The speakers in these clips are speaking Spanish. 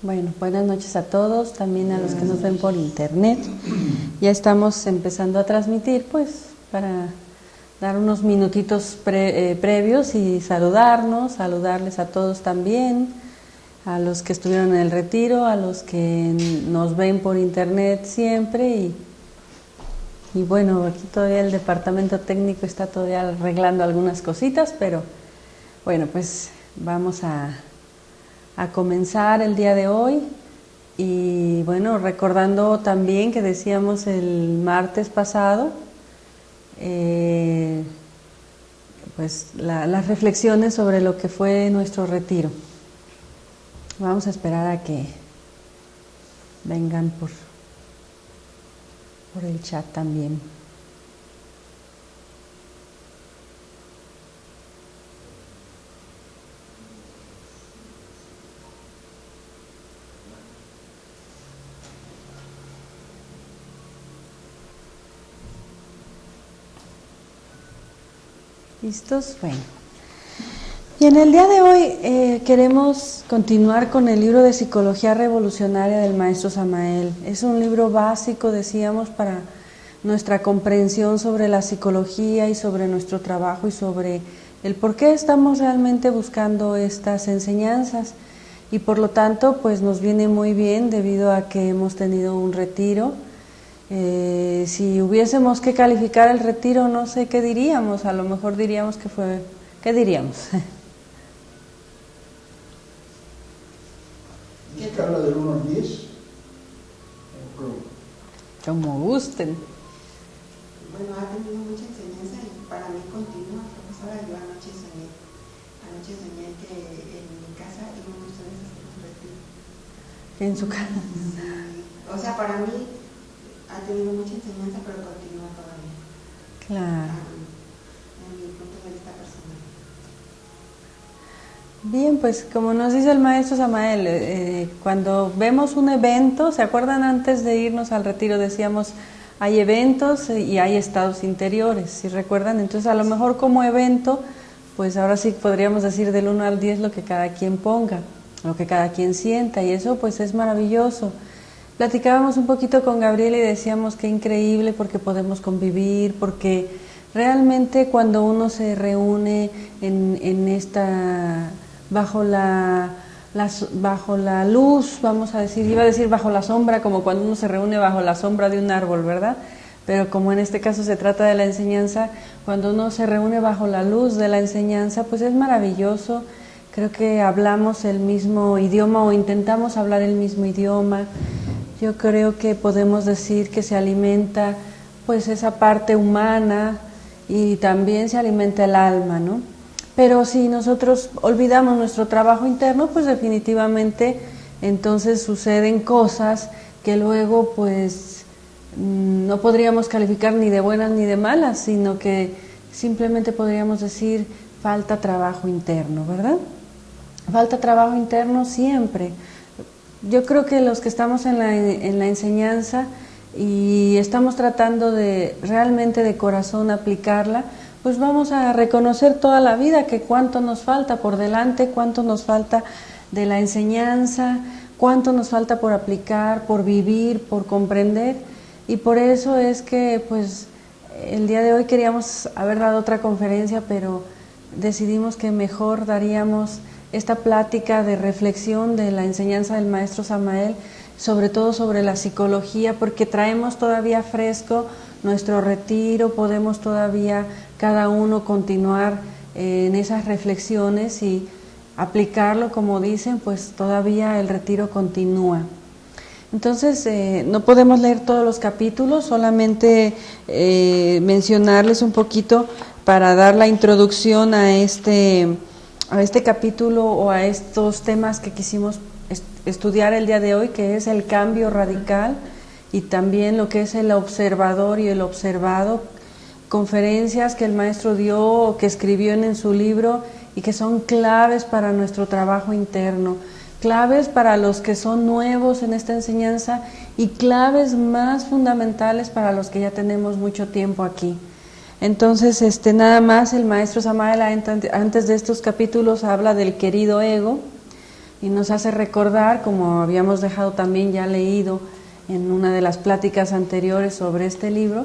Bueno, buenas noches a todos, también a los que nos ven por internet. Ya estamos empezando a transmitir, pues, para dar unos minutitos previos y saludarles a todos también, a los que estuvieron en el retiro, a los que nos ven por internet siempre y bueno, aquí todavía el departamento técnico está todavía arreglando algunas cositas, pero bueno, pues vamos a comenzar el día de hoy y bueno, recordando también que decíamos el martes pasado, pues las reflexiones sobre lo que fue nuestro retiro. Vamos a esperar a que vengan por el chat también. ¿Listos? Bueno. Y en el día de hoy queremos continuar con el libro de Psicología Revolucionaria del maestro Samael. Es un libro básico, decíamos, para nuestra comprensión sobre la psicología y sobre nuestro trabajo y sobre el por qué estamos realmente buscando estas enseñanzas. Y por lo tanto, pues nos viene muy bien debido a que hemos tenido un retiro. Si hubiésemos que calificar el retiro, no sé qué diríamos, a lo mejor diríamos que fue, ¿qué diríamos? ¿Qué escala del 1 al 10? Como gusten. Bueno, ha tenido mucha enseñanza y para mí continúa, profesora. Yo anoche soñé que en mi casa iban ustedes a hacer un retiro. En su casa. Sí. O sea, para mí ha tenido mucha enseñanza, pero continúa todavía. Claro. En mi punto de vista personal. Bien, pues como nos dice el maestro Samael, cuando vemos un evento, ¿se acuerdan antes de irnos al retiro? Decíamos, hay eventos y hay estados interiores, ¿sí recuerdan? Entonces a lo mejor como evento, pues ahora sí podríamos decir del 1 al 10 lo que cada quien ponga, lo que cada quien sienta, y eso pues es maravilloso. Platicábamos un poquito con Gabriela y decíamos que increíble porque podemos convivir, porque realmente cuando uno se reúne en esta, bajo la luz, vamos a decir, iba a decir bajo la sombra, como cuando uno se reúne bajo la sombra de un árbol, ¿verdad? Pero como en este caso se trata de la enseñanza, cuando uno se reúne bajo la luz de la enseñanza, pues es maravilloso. Creo que hablamos el mismo idioma o intentamos hablar el mismo idioma. Yo creo que podemos decir que se alimenta pues esa parte humana y también se alimenta el alma, ¿no? Pero si nosotros olvidamos nuestro trabajo interno, pues definitivamente entonces suceden cosas que luego pues no podríamos calificar ni de buenas ni de malas, sino que simplemente podríamos decir falta trabajo interno, ¿verdad? Falta trabajo interno siempre. Yo creo que los que estamos en la enseñanza y estamos tratando de realmente de corazón aplicarla, pues vamos a reconocer toda la vida que cuánto nos falta por delante, cuánto nos falta de la enseñanza, cuánto nos falta por aplicar, por vivir, por comprender, y por eso es que pues el día de hoy queríamos haber dado otra conferencia, pero decidimos que mejor daríamos esta plática de reflexión de la enseñanza del maestro Samael, sobre todo sobre la psicología, porque traemos todavía fresco nuestro retiro, podemos todavía cada uno continuar en esas reflexiones y aplicarlo, como dicen, pues todavía el retiro continúa. Entonces, no podemos leer todos los capítulos, solamente mencionarles un poquito para dar la introducción a este capítulo o a estos temas que quisimos estudiar el día de hoy, que es el cambio radical y también lo que es el observador y el observado, conferencias que el maestro dio o que escribió en su libro y que son claves para nuestro trabajo interno, claves para los que son nuevos en esta enseñanza y claves más fundamentales para los que ya tenemos mucho tiempo aquí. Entonces, nada más el maestro Samael antes de estos capítulos habla del querido ego, y nos hace recordar, como habíamos dejado también ya leído en una de las pláticas anteriores sobre este libro,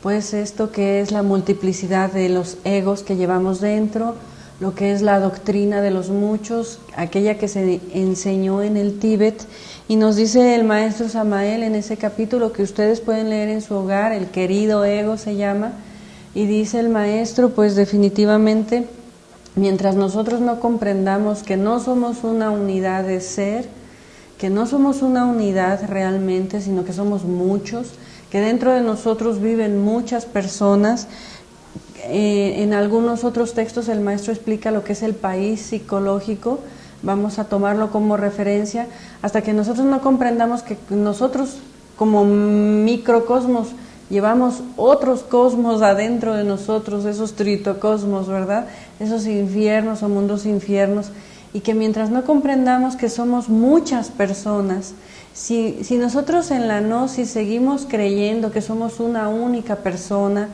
pues esto que es la multiplicidad de los egos que llevamos dentro, lo que es la doctrina de los muchos, aquella que se enseñó en el Tíbet, y nos dice el maestro Samael en ese capítulo que ustedes pueden leer en su hogar, el querido ego se llama, y dice el maestro, pues definitivamente, mientras nosotros no comprendamos que no somos una unidad de ser, que no somos una unidad realmente, sino que somos muchos, que dentro de nosotros viven muchas personas. En algunos otros textos el maestro explica lo que es el país psicológico, vamos a tomarlo como referencia, hasta que nosotros no comprendamos que nosotros como microcosmos llevamos otros cosmos adentro de nosotros, esos tritocosmos, ¿verdad? Esos infiernos o mundos infiernos, y que mientras no comprendamos que somos muchas personas, si nosotros en la gnosis seguimos creyendo que somos una única persona,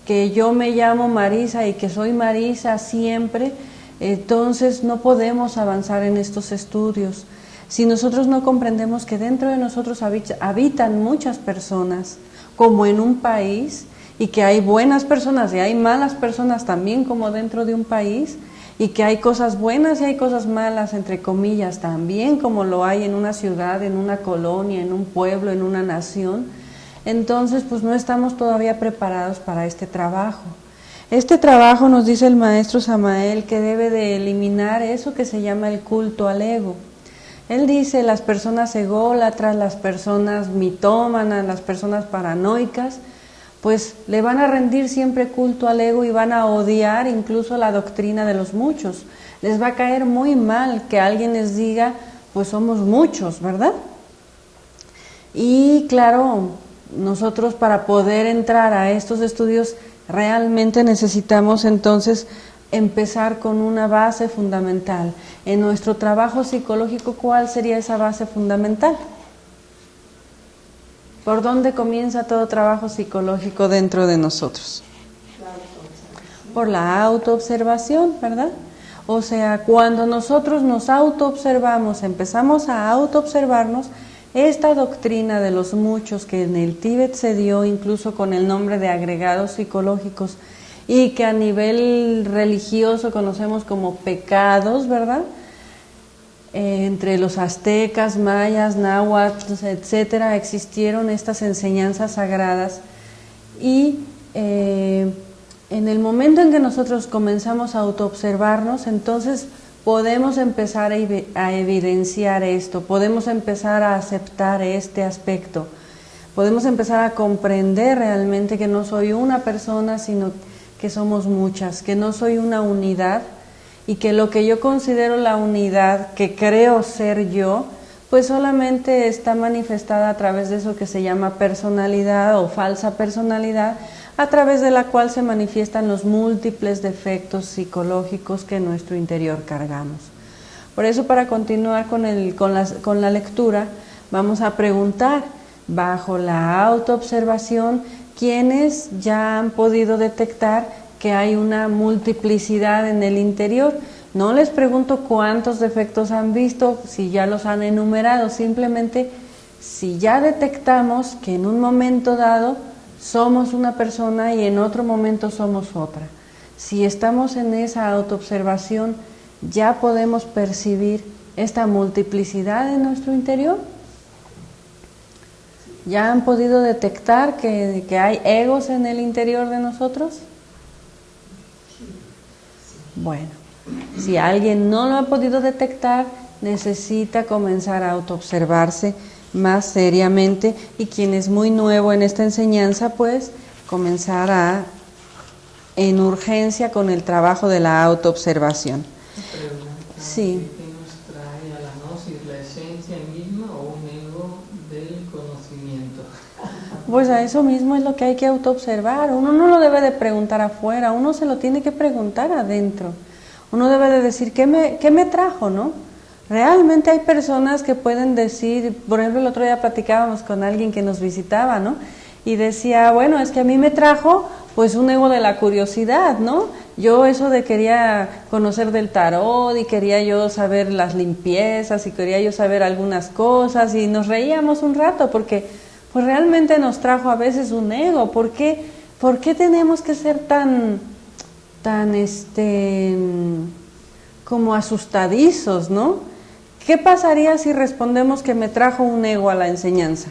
que yo me llamo Marisa y que soy Marisa siempre, entonces no podemos avanzar en estos estudios. Si nosotros no comprendemos que dentro de nosotros habitan muchas personas, como en un país, y que hay buenas personas y hay malas personas también como dentro de un país, y que hay cosas buenas y hay cosas malas, entre comillas, también como lo hay en una ciudad, en una colonia, en un pueblo, en una nación, entonces pues no estamos todavía preparados para este trabajo. Este trabajo, nos dice el maestro Samael, que debe de eliminar eso que se llama el culto al ego. Él dice, las personas ególatras, las personas mitómanas, las personas paranoicas, pues le van a rendir siempre culto al ego y van a odiar incluso la doctrina de los muchos. Les va a caer muy mal que alguien les diga, pues somos muchos, ¿verdad? Y claro, nosotros para poder entrar a estos estudios realmente necesitamos entonces empezar con una base fundamental. En nuestro trabajo psicológico, ¿cuál sería esa base fundamental? ¿Por dónde comienza todo trabajo psicológico dentro de nosotros? Por la autoobservación, ¿verdad? O sea, cuando nosotros nos autoobservamos, empezamos a autoobservarnos, esta doctrina de los muchos que en el Tíbet se dio incluso con el nombre de agregados psicológicos y que a nivel religioso conocemos como pecados, ¿verdad? Entre los aztecas, mayas, náhuatl, etcétera, existieron estas enseñanzas sagradas y en el momento en que nosotros comenzamos a autoobservarnos, entonces podemos empezar a evidenciar esto, podemos empezar a aceptar este aspecto, podemos empezar a comprender realmente que no soy una persona, sino que somos muchas, que no soy una unidad, y que lo que yo considero la unidad, que creo ser yo, pues solamente está manifestada a través de eso que se llama personalidad o falsa personalidad, a través de la cual se manifiestan los múltiples defectos psicológicos que en nuestro interior cargamos. Por eso, para continuar con la lectura, vamos a preguntar, bajo la autoobservación, ¿quiénes ya han podido detectar que hay una multiplicidad en el interior? No les pregunto cuántos defectos han visto, si ya los han enumerado, simplemente si ya detectamos que en un momento dado somos una persona y en otro momento somos otra. Si estamos en esa autoobservación, ya podemos percibir esta multiplicidad en nuestro interior. ¿Ya han podido detectar que hay egos en el interior de nosotros? Bueno, si alguien no lo ha podido detectar, necesita comenzar a autoobservarse más seriamente, y quien es muy nuevo en esta enseñanza, pues comenzar en urgencia con el trabajo de la autoobservación. Sí. ¿Qué nos trae a la gnosis, la esencia misma o un ego del conocimiento? Pues a eso mismo es lo que hay que autoobservar. Uno no lo debe de preguntar afuera, uno se lo tiene que preguntar adentro. Uno debe de decir, ¿qué me trajo, no? Realmente hay personas que pueden decir, por ejemplo, el otro día platicábamos con alguien que nos visitaba, ¿no? Y decía, bueno, es que a mí me trajo pues un ego de la curiosidad, ¿no? Yo eso de quería conocer del tarot y quería yo saber las limpiezas y quería yo saber algunas cosas y nos reíamos un rato porque pues realmente nos trajo a veces un ego. ¿Por qué tenemos que ser tan como asustadizos, ¿no? ¿Qué pasaría si respondemos que me trajo un ego a la enseñanza?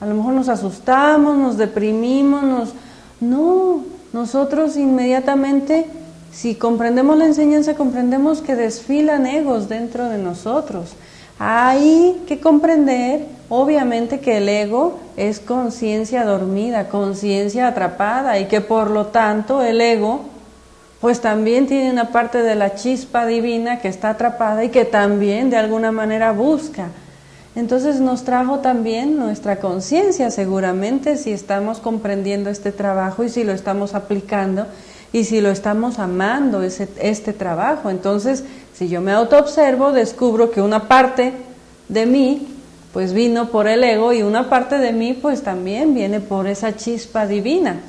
A lo mejor nos asustamos, nos deprimimos, No, nosotros inmediatamente, si comprendemos la enseñanza, comprendemos que desfilan egos dentro de nosotros. Hay que comprender, obviamente, que el ego es conciencia dormida, conciencia atrapada, y que por lo tanto el ego pues también tiene una parte de la chispa divina que está atrapada y que también de alguna manera busca. Entonces nos trajo también nuestra conciencia, seguramente, si estamos comprendiendo este trabajo y si lo estamos aplicando y si lo estamos amando este trabajo. Entonces, si yo me autoobservo, descubro que una parte de mí pues vino por el ego y una parte de mí pues también viene por esa chispa divina.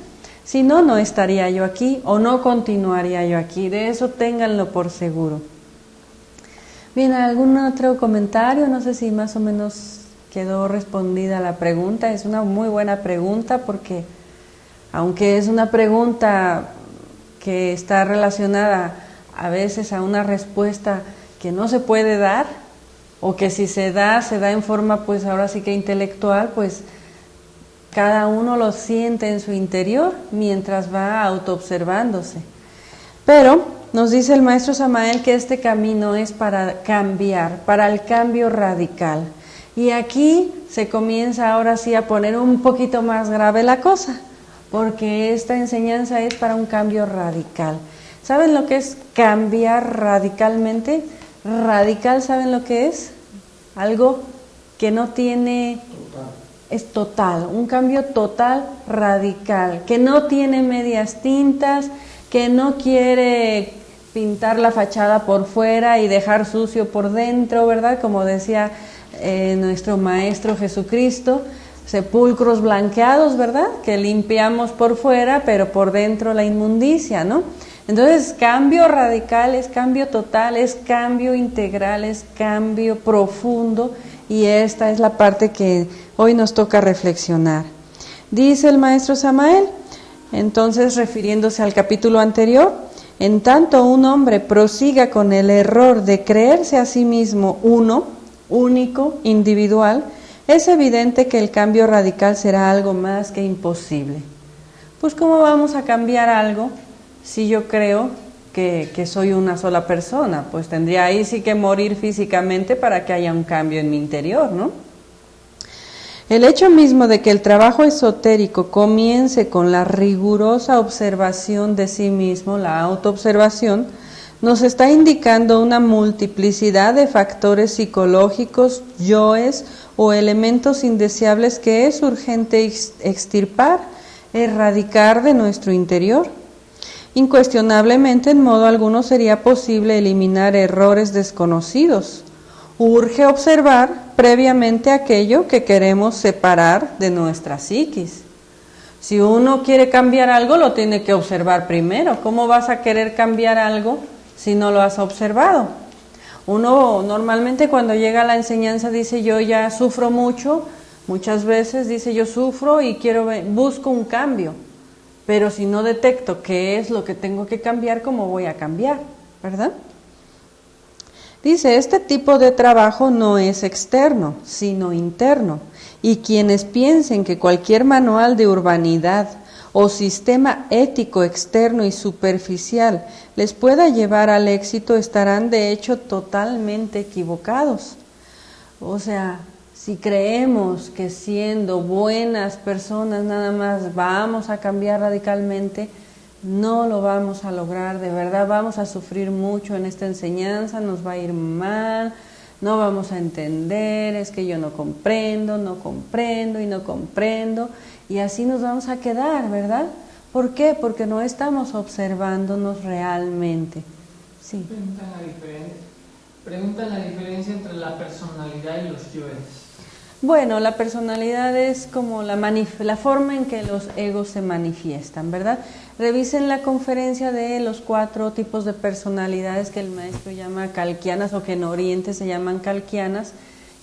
Si no, no estaría yo aquí o no continuaría yo aquí. De eso ténganlo por seguro. Bien, ¿algún otro comentario? No sé si más o menos quedó respondida la pregunta. Es una muy buena pregunta porque, aunque es una pregunta que está relacionada a veces a una respuesta que no se puede dar, o que si se da en forma pues ahora sí que intelectual, pues cada uno lo siente en su interior mientras va autoobservándose. Pero nos dice el maestro Samael que este camino es para cambiar, para el cambio radical. Y aquí se comienza ahora sí a poner un poquito más grave la cosa, porque esta enseñanza es para un cambio radical. ¿Saben lo que es cambiar radicalmente? Radical, ¿saben lo que es? Algo que no tiene... Es total, un cambio total, radical, que no tiene medias tintas, que no quiere pintar la fachada por fuera y dejar sucio por dentro, ¿verdad? Como decía nuestro Maestro Jesucristo, sepulcros blanqueados, ¿verdad? Que limpiamos por fuera, pero por dentro la inmundicia, ¿no? Entonces, cambio radical es cambio total, es cambio integral, es cambio profundo, y esta es la parte que hoy nos toca reflexionar. Dice el maestro Samael, entonces refiriéndose al capítulo anterior, en tanto un hombre prosiga con el error de creerse a sí mismo uno, único, individual, es evidente que el cambio radical será algo más que imposible. Pues ¿cómo vamos a cambiar algo si yo creo que soy una sola persona? Pues tendría ahí sí que morir físicamente para que haya un cambio en mi interior, ¿no? El hecho mismo de que el trabajo esotérico comience con la rigurosa observación de sí mismo, la autoobservación, nos está indicando una multiplicidad de factores psicológicos, yoes o elementos indeseables que es urgente extirpar, erradicar de nuestro interior. Incuestionablemente, en modo alguno sería posible eliminar errores desconocidos. Urge observar previamente aquello que queremos separar de nuestra psiquis. Si uno quiere cambiar algo, lo tiene que observar primero. ¿Cómo vas a querer cambiar algo si no lo has observado? Uno normalmente cuando llega a la enseñanza dice, yo ya sufro mucho, muchas veces dice, yo sufro y busco un cambio. Pero si no detecto qué es lo que tengo que cambiar, ¿cómo voy a cambiar? ¿Verdad? Dice, este tipo de trabajo no es externo, sino interno. Y quienes piensen que cualquier manual de urbanidad o sistema ético externo y superficial les pueda llevar al éxito, estarán de hecho totalmente equivocados. O sea, si creemos que siendo buenas personas nada más vamos a cambiar radicalmente, no lo vamos a lograr. De verdad vamos a sufrir mucho en esta enseñanza, nos va a ir mal, no vamos a entender, es que yo no comprendo y no comprendo, y así nos vamos a quedar, ¿verdad? ¿Por qué? Porque no estamos observándonos realmente. Sí. Preguntan la diferencia entre la personalidad y los yoes. Bueno, la personalidad es como la forma en que los egos se manifiestan, ¿verdad? Revisen la conferencia de los 4 tipos de personalidades que el maestro llama kalkianas, o que en Oriente se llaman kalkianas,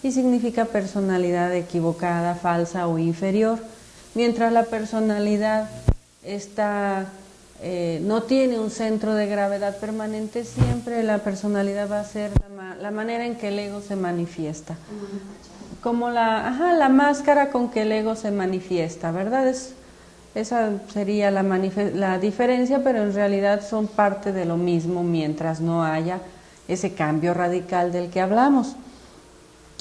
y significa personalidad equivocada, falsa o inferior. Mientras la personalidad no tiene un centro de gravedad permanente, siempre la personalidad va a ser la manera en que el ego se manifiesta. Como la máscara con que el ego se manifiesta, ¿verdad? Esa sería la diferencia, pero en realidad son parte de lo mismo mientras no haya ese cambio radical del que hablamos.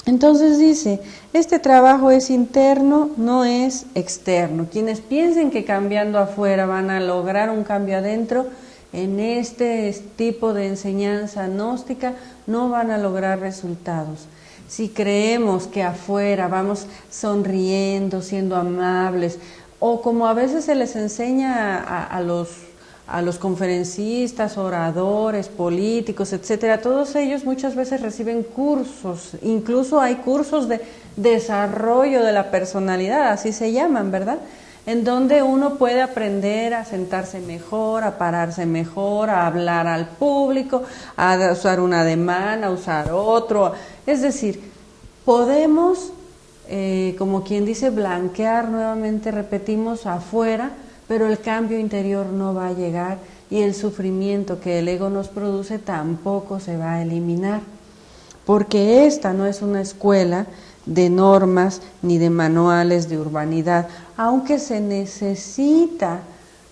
Entonces dice, este trabajo es interno, no es externo. Quienes piensen que cambiando afuera van a lograr un cambio adentro, en este tipo de enseñanza gnóstica no van a lograr resultados. Si creemos que afuera vamos sonriendo, siendo amables, o como a veces se les enseña a los conferencistas, oradores, políticos, etcétera, todos ellos muchas veces reciben cursos, incluso hay cursos de desarrollo de la personalidad, así se llaman, ¿verdad? En donde uno puede aprender a sentarse mejor, a pararse mejor, a hablar al público, a usar un ademán, a usar otro. Es decir, podemos, como quien dice, blanquear nuevamente, repetimos, afuera, pero el cambio interior no va a llegar y el sufrimiento que el ego nos produce tampoco se va a eliminar, porque esta no es una escuela de normas ni de manuales de urbanidad, aunque se necesita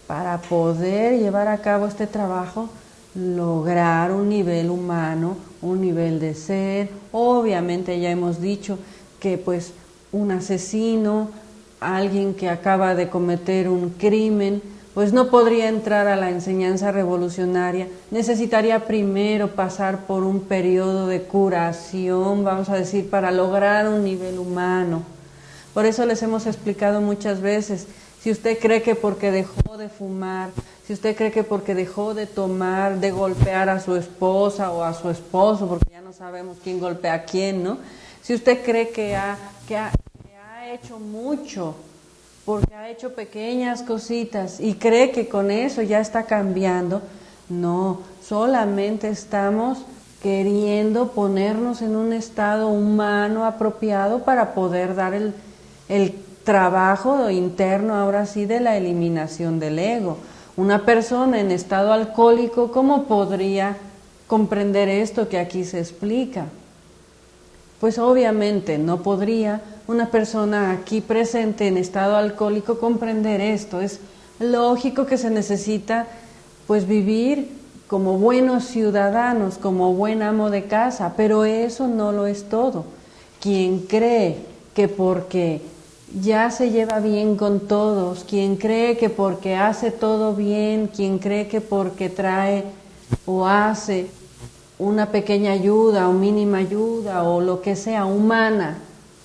para poder llevar a cabo este trabajo, lograr un nivel humano, un nivel de ser. Obviamente ya hemos dicho que pues un asesino, alguien que acaba de cometer un crimen, pues no podría entrar a la enseñanza revolucionaria, necesitaría primero pasar por un periodo de curación, vamos a decir, para lograr un nivel humano. Por eso les hemos explicado muchas veces, si usted cree que porque dejó de fumar, si usted cree que porque dejó de tomar, de golpear a su esposa o a su esposo, porque ya no sabemos quién golpea a quién, ¿no? Si usted cree que ha hecho mucho, porque ha hecho pequeñas cositas y cree que con eso ya está cambiando, no, solamente estamos queriendo ponernos en un estado humano apropiado para poder dar el trabajo interno, ahora sí, de la eliminación del ego. Una persona en estado alcohólico, ¿cómo podría comprender esto que aquí se explica? Pues obviamente no podría una persona aquí presente en estado alcohólico comprender esto. Es lógico que se necesita pues vivir como buenos ciudadanos, como buen amo de casa, pero eso no lo es todo. Quien cree que porque ya se lleva bien con todos, quien cree que porque hace todo bien, quien cree que porque trae o hace una pequeña ayuda o mínima ayuda o lo que sea humana,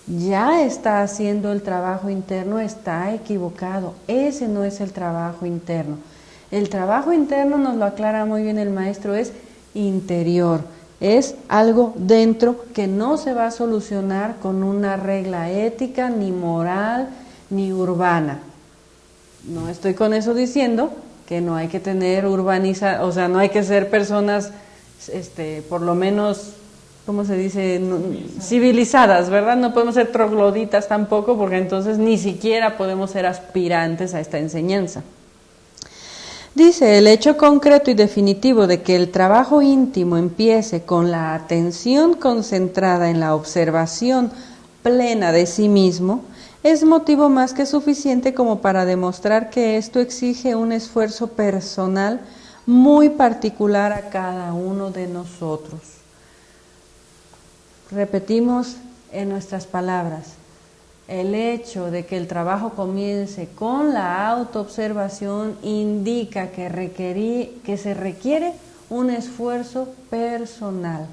ya está haciendo el trabajo interno, está equivocado. Ese no es el trabajo interno. El trabajo interno, nos lo aclara muy bien el maestro, es interior. Es algo dentro que no se va a solucionar con una regla ética, ni moral, ni urbana. No estoy con eso diciendo que no hay que tener o sea, no hay que ser personas por lo menos, ¿cómo se dice? No, civilizadas, ¿verdad? No podemos ser trogloditas tampoco, porque entonces ni siquiera podemos ser aspirantes a esta enseñanza. Dice, el hecho concreto y definitivo de que el trabajo íntimo empiece con la atención concentrada en la observación plena de sí mismo, es motivo más que suficiente como para demostrar que esto exige un esfuerzo personal muy particular a cada uno de nosotros. Repetimos en nuestras palabras, el hecho de que el trabajo comience con la autoobservación indica que se requiere un esfuerzo personal,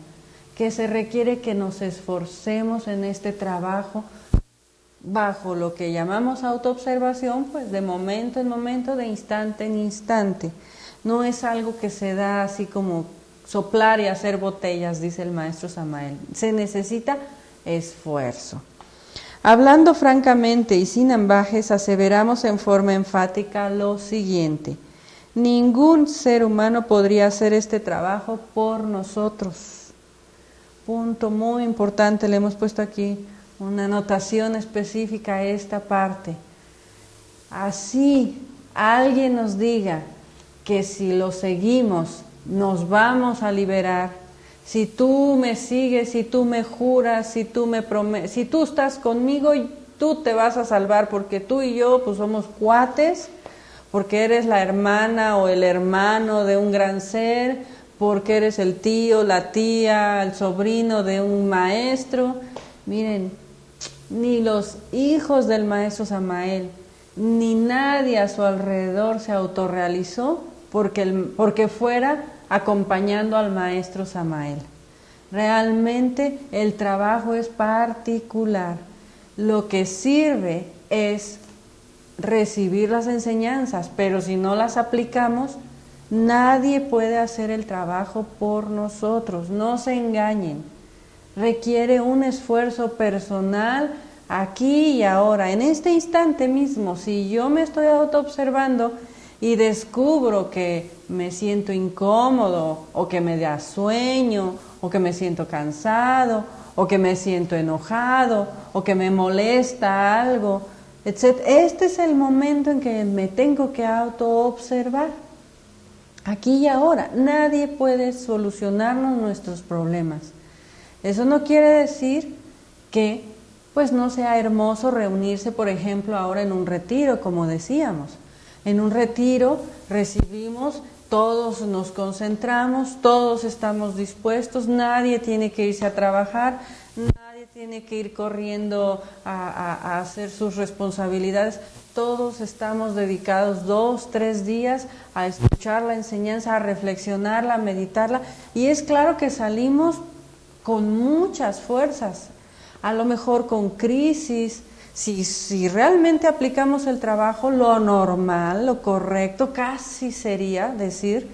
que se requiere que nos esforcemos en este trabajo bajo lo que llamamos autoobservación, pues de momento en momento, de instante en instante. No es algo que se da así como soplar y hacer botellas, dice el maestro Samael. Se necesita esfuerzo. Hablando francamente y sin ambajes, aseveramos en forma enfática lo siguiente: ningún ser humano podría hacer este trabajo por nosotros. Punto muy importante, le hemos puesto aquí una anotación específica a esta parte. Así alguien nos diga que si lo seguimos nos vamos a liberar, si tú me sigues, si tú me juras, si tú me prometes, si tú estás conmigo, tú te vas a salvar, porque tú y yo pues somos cuates, porque eres la hermana o el hermano de un gran ser, porque eres el tío, la tía, el sobrino de un maestro. Miren, ni los hijos del maestro Samael, ni nadie a su alrededor se autorrealizó porque fuera acompañando al maestro Samael. Realmente el trabajo es particular. Lo que sirve es recibir las enseñanzas, pero si no las aplicamos, nadie puede hacer el trabajo por nosotros. No se engañen. Requiere un esfuerzo personal aquí y ahora, en este instante mismo. Si yo me estoy autoobservando y descubro que me siento incómodo, o que me da sueño, o que me siento cansado, o que me siento enojado, o que me molesta algo, etc. Este es el momento en que me tengo que autoobservar. Aquí y ahora. Nadie puede solucionarnos nuestros problemas. Eso no quiere decir que pues no sea hermoso reunirse, por ejemplo, ahora en un retiro, como decíamos. En un retiro recibimos, todos nos concentramos, todos estamos dispuestos, nadie tiene que irse a trabajar, nadie tiene que ir corriendo a hacer sus responsabilidades. Todos estamos dedicados 2, 3 días a escuchar la enseñanza, a reflexionarla, a meditarla, y es claro que salimos con muchas fuerzas, a lo mejor con crisis. Si realmente aplicamos el trabajo, lo normal, lo correcto, casi sería decir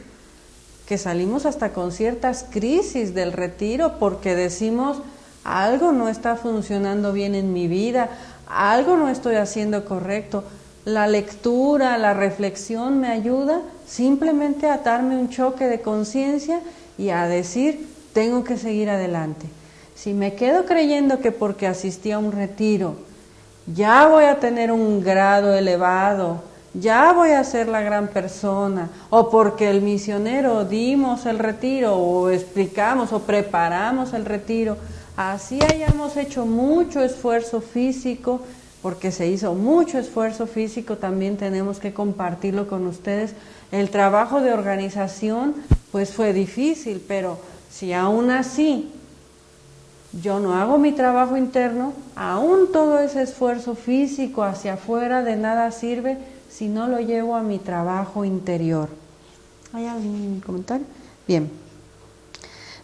que salimos hasta con ciertas crisis del retiro, porque decimos, algo no está funcionando bien en mi vida, algo no estoy haciendo correcto. La lectura, la reflexión me ayuda simplemente a darme un choque de conciencia y a decir, tengo que seguir adelante. Si me quedo creyendo que porque asistí a un retiro ya voy a tener un grado elevado, ya voy a ser la gran persona, o porque el misionero dimos el retiro, o explicamos, o preparamos el retiro, así hayamos hecho mucho esfuerzo físico, porque se hizo mucho esfuerzo físico, también tenemos que compartirlo con ustedes. El trabajo de organización pues fue difícil, pero si aún así yo no hago mi trabajo interno, aún todo ese esfuerzo físico hacia afuera de nada sirve si no lo llevo a mi trabajo interior. ¿Hay algún comentario? Bien.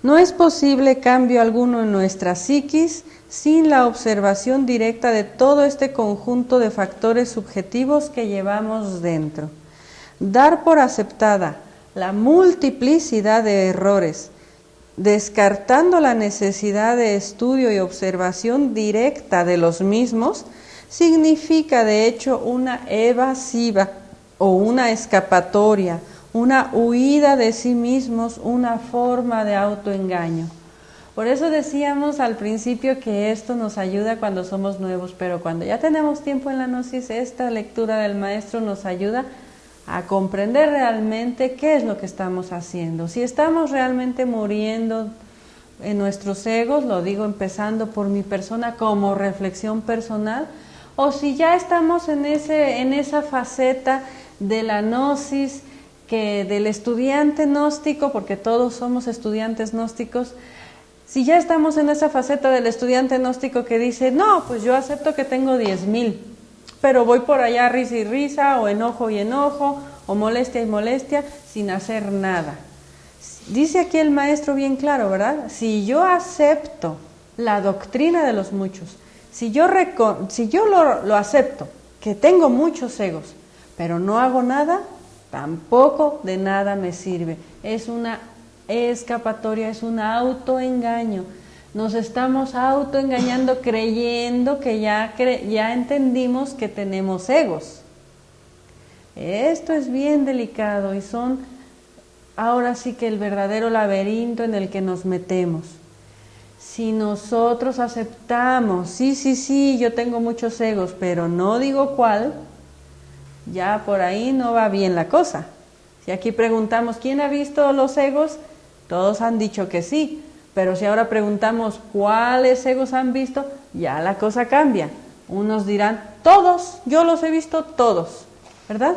No es posible cambio alguno en nuestra psiquis sin la observación directa de todo este conjunto de factores subjetivos que llevamos dentro. Dar por aceptada la multiplicidad de errores, descartando la necesidad de estudio y observación directa de los mismos, significa de hecho una evasiva o una escapatoria, una huida de sí mismos, una forma de autoengaño. Por eso decíamos al principio que esto nos ayuda cuando somos nuevos, pero cuando ya tenemos tiempo en la gnosis, esta lectura del maestro nos ayuda a comprender realmente qué es lo que estamos haciendo. Si estamos realmente muriendo en nuestros egos, lo digo empezando por mi persona como reflexión personal, o si ya estamos en esa faceta de la gnosis, que del estudiante gnóstico, porque todos somos estudiantes gnósticos, si ya estamos en esa faceta del estudiante gnóstico que dice, no, pues yo acepto que tengo 10,000, pero voy por allá risa y risa, o enojo y enojo, o molestia y molestia, sin hacer nada. Dice aquí el maestro bien claro, ¿verdad? Si yo acepto la doctrina de los muchos, si yo lo acepto, que tengo muchos egos, pero no hago nada, tampoco de nada me sirve. Es una escapatoria, es un autoengaño. Nos estamos autoengañando creyendo que ya entendimos que tenemos egos. Esto es bien delicado y son ahora sí que el verdadero laberinto en el que nos metemos. Si nosotros aceptamos, sí, yo tengo muchos egos, pero no digo cuál, ya por ahí no va bien la cosa. Si aquí preguntamos, ¿quién ha visto los egos? Todos han dicho que sí. Pero si ahora preguntamos cuáles egos han visto, ya la cosa cambia. Unos dirán, todos, yo los he visto todos, ¿verdad?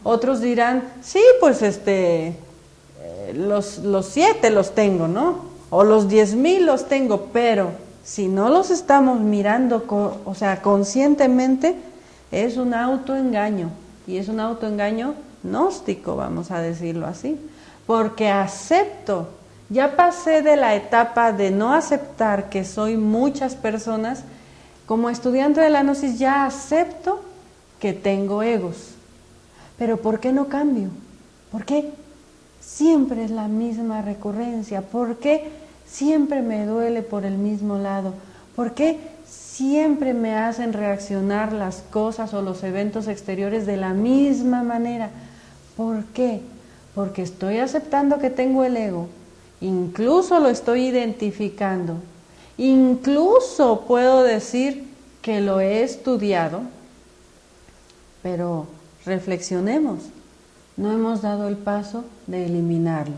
Otros dirán, sí, pues los 7 los tengo, ¿no? O los 10,000 los tengo, pero si no los estamos mirando, conscientemente, es un autoengaño. Y es un autoengaño gnóstico, vamos a decirlo así. Porque acepto. Ya pasé de la etapa de no aceptar que soy muchas personas. Como estudiante de la Gnosis ya acepto que tengo egos. Pero ¿por qué no cambio? ¿Por qué siempre es la misma recurrencia? ¿Por qué siempre me duele por el mismo lado? ¿Por qué siempre me hacen reaccionar las cosas o los eventos exteriores de la misma manera? ¿Por qué? Porque estoy aceptando que tengo el ego. Incluso lo estoy identificando, incluso puedo decir que lo he estudiado, pero reflexionemos, no hemos dado el paso de eliminarlo,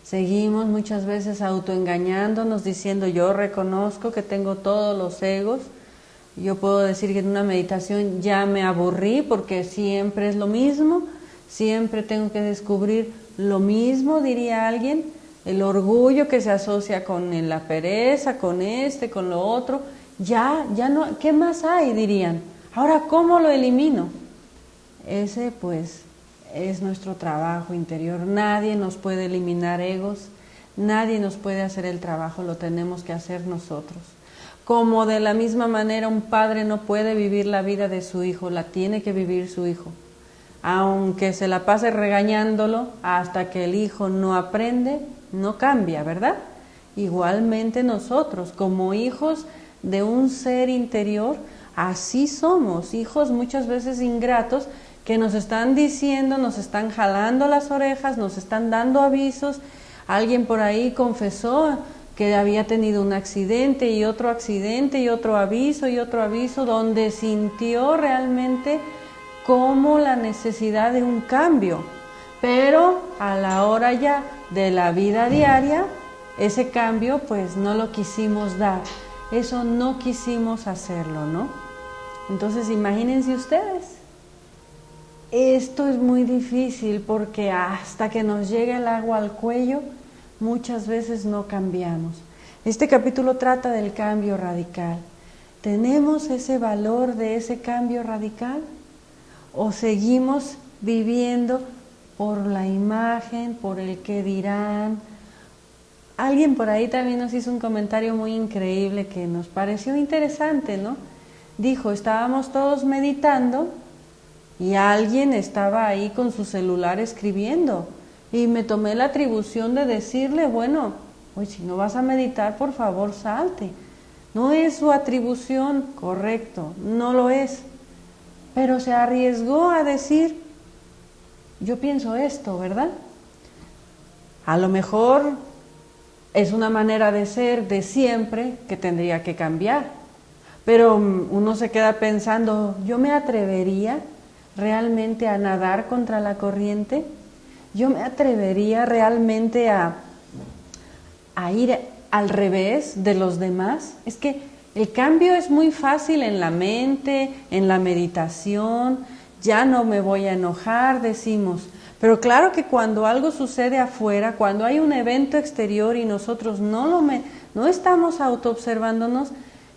seguimos muchas veces autoengañándonos diciendo yo reconozco que tengo todos los egos. Yo puedo decir que en una meditación ya me aburrí porque siempre es lo mismo. Siempre tengo que descubrir lo mismo, diría alguien, el orgullo que se asocia con la pereza, con con lo otro, ya no, ¿qué más hay? Dirían. Ahora, ¿cómo lo elimino? Ese pues es nuestro trabajo interior. Nadie nos puede eliminar egos, nadie nos puede hacer el trabajo, lo tenemos que hacer nosotros. Como de la misma manera un padre no puede vivir la vida de su hijo, la tiene que vivir su hijo. Aunque se la pase regañándolo, hasta que el hijo no aprende, no cambia, ¿verdad? Igualmente nosotros, como hijos de un ser interior, así somos, hijos muchas veces ingratos, que nos están diciendo, nos están jalando las orejas, nos están dando avisos. Alguien por ahí confesó que había tenido un accidente y otro aviso, donde sintió realmente como la necesidad de un cambio, pero a la hora ya de la vida diaria, ese cambio pues no lo quisimos dar, eso no quisimos hacerlo, ¿no? Entonces imagínense ustedes, esto es muy difícil porque hasta que nos llega el agua al cuello, muchas veces no cambiamos. Este capítulo trata del cambio radical. ¿Tenemos ese valor de ese cambio radical? ¿O seguimos viviendo por la imagen, por el que dirán? Alguien por ahí también nos hizo un comentario muy increíble que nos pareció interesante, ¿no? Dijo, estábamos todos meditando y alguien estaba ahí con su celular escribiendo y me tomé la atribución de decirle, bueno, oye, si no vas a meditar, por favor, salte. No es su atribución, correcto, no lo es. Pero se arriesgó a decir, yo pienso esto, ¿verdad? A lo mejor es una manera de ser de siempre que tendría que cambiar. Pero uno se queda pensando, ¿yo me atrevería realmente a nadar contra la corriente? ¿Yo me atrevería realmente a ir al revés de los demás? Es que el cambio es muy fácil en la mente, en la meditación, ya no me voy a enojar, decimos. Pero claro que cuando algo sucede afuera, cuando hay un evento exterior y nosotros no estamos autoobservándonos,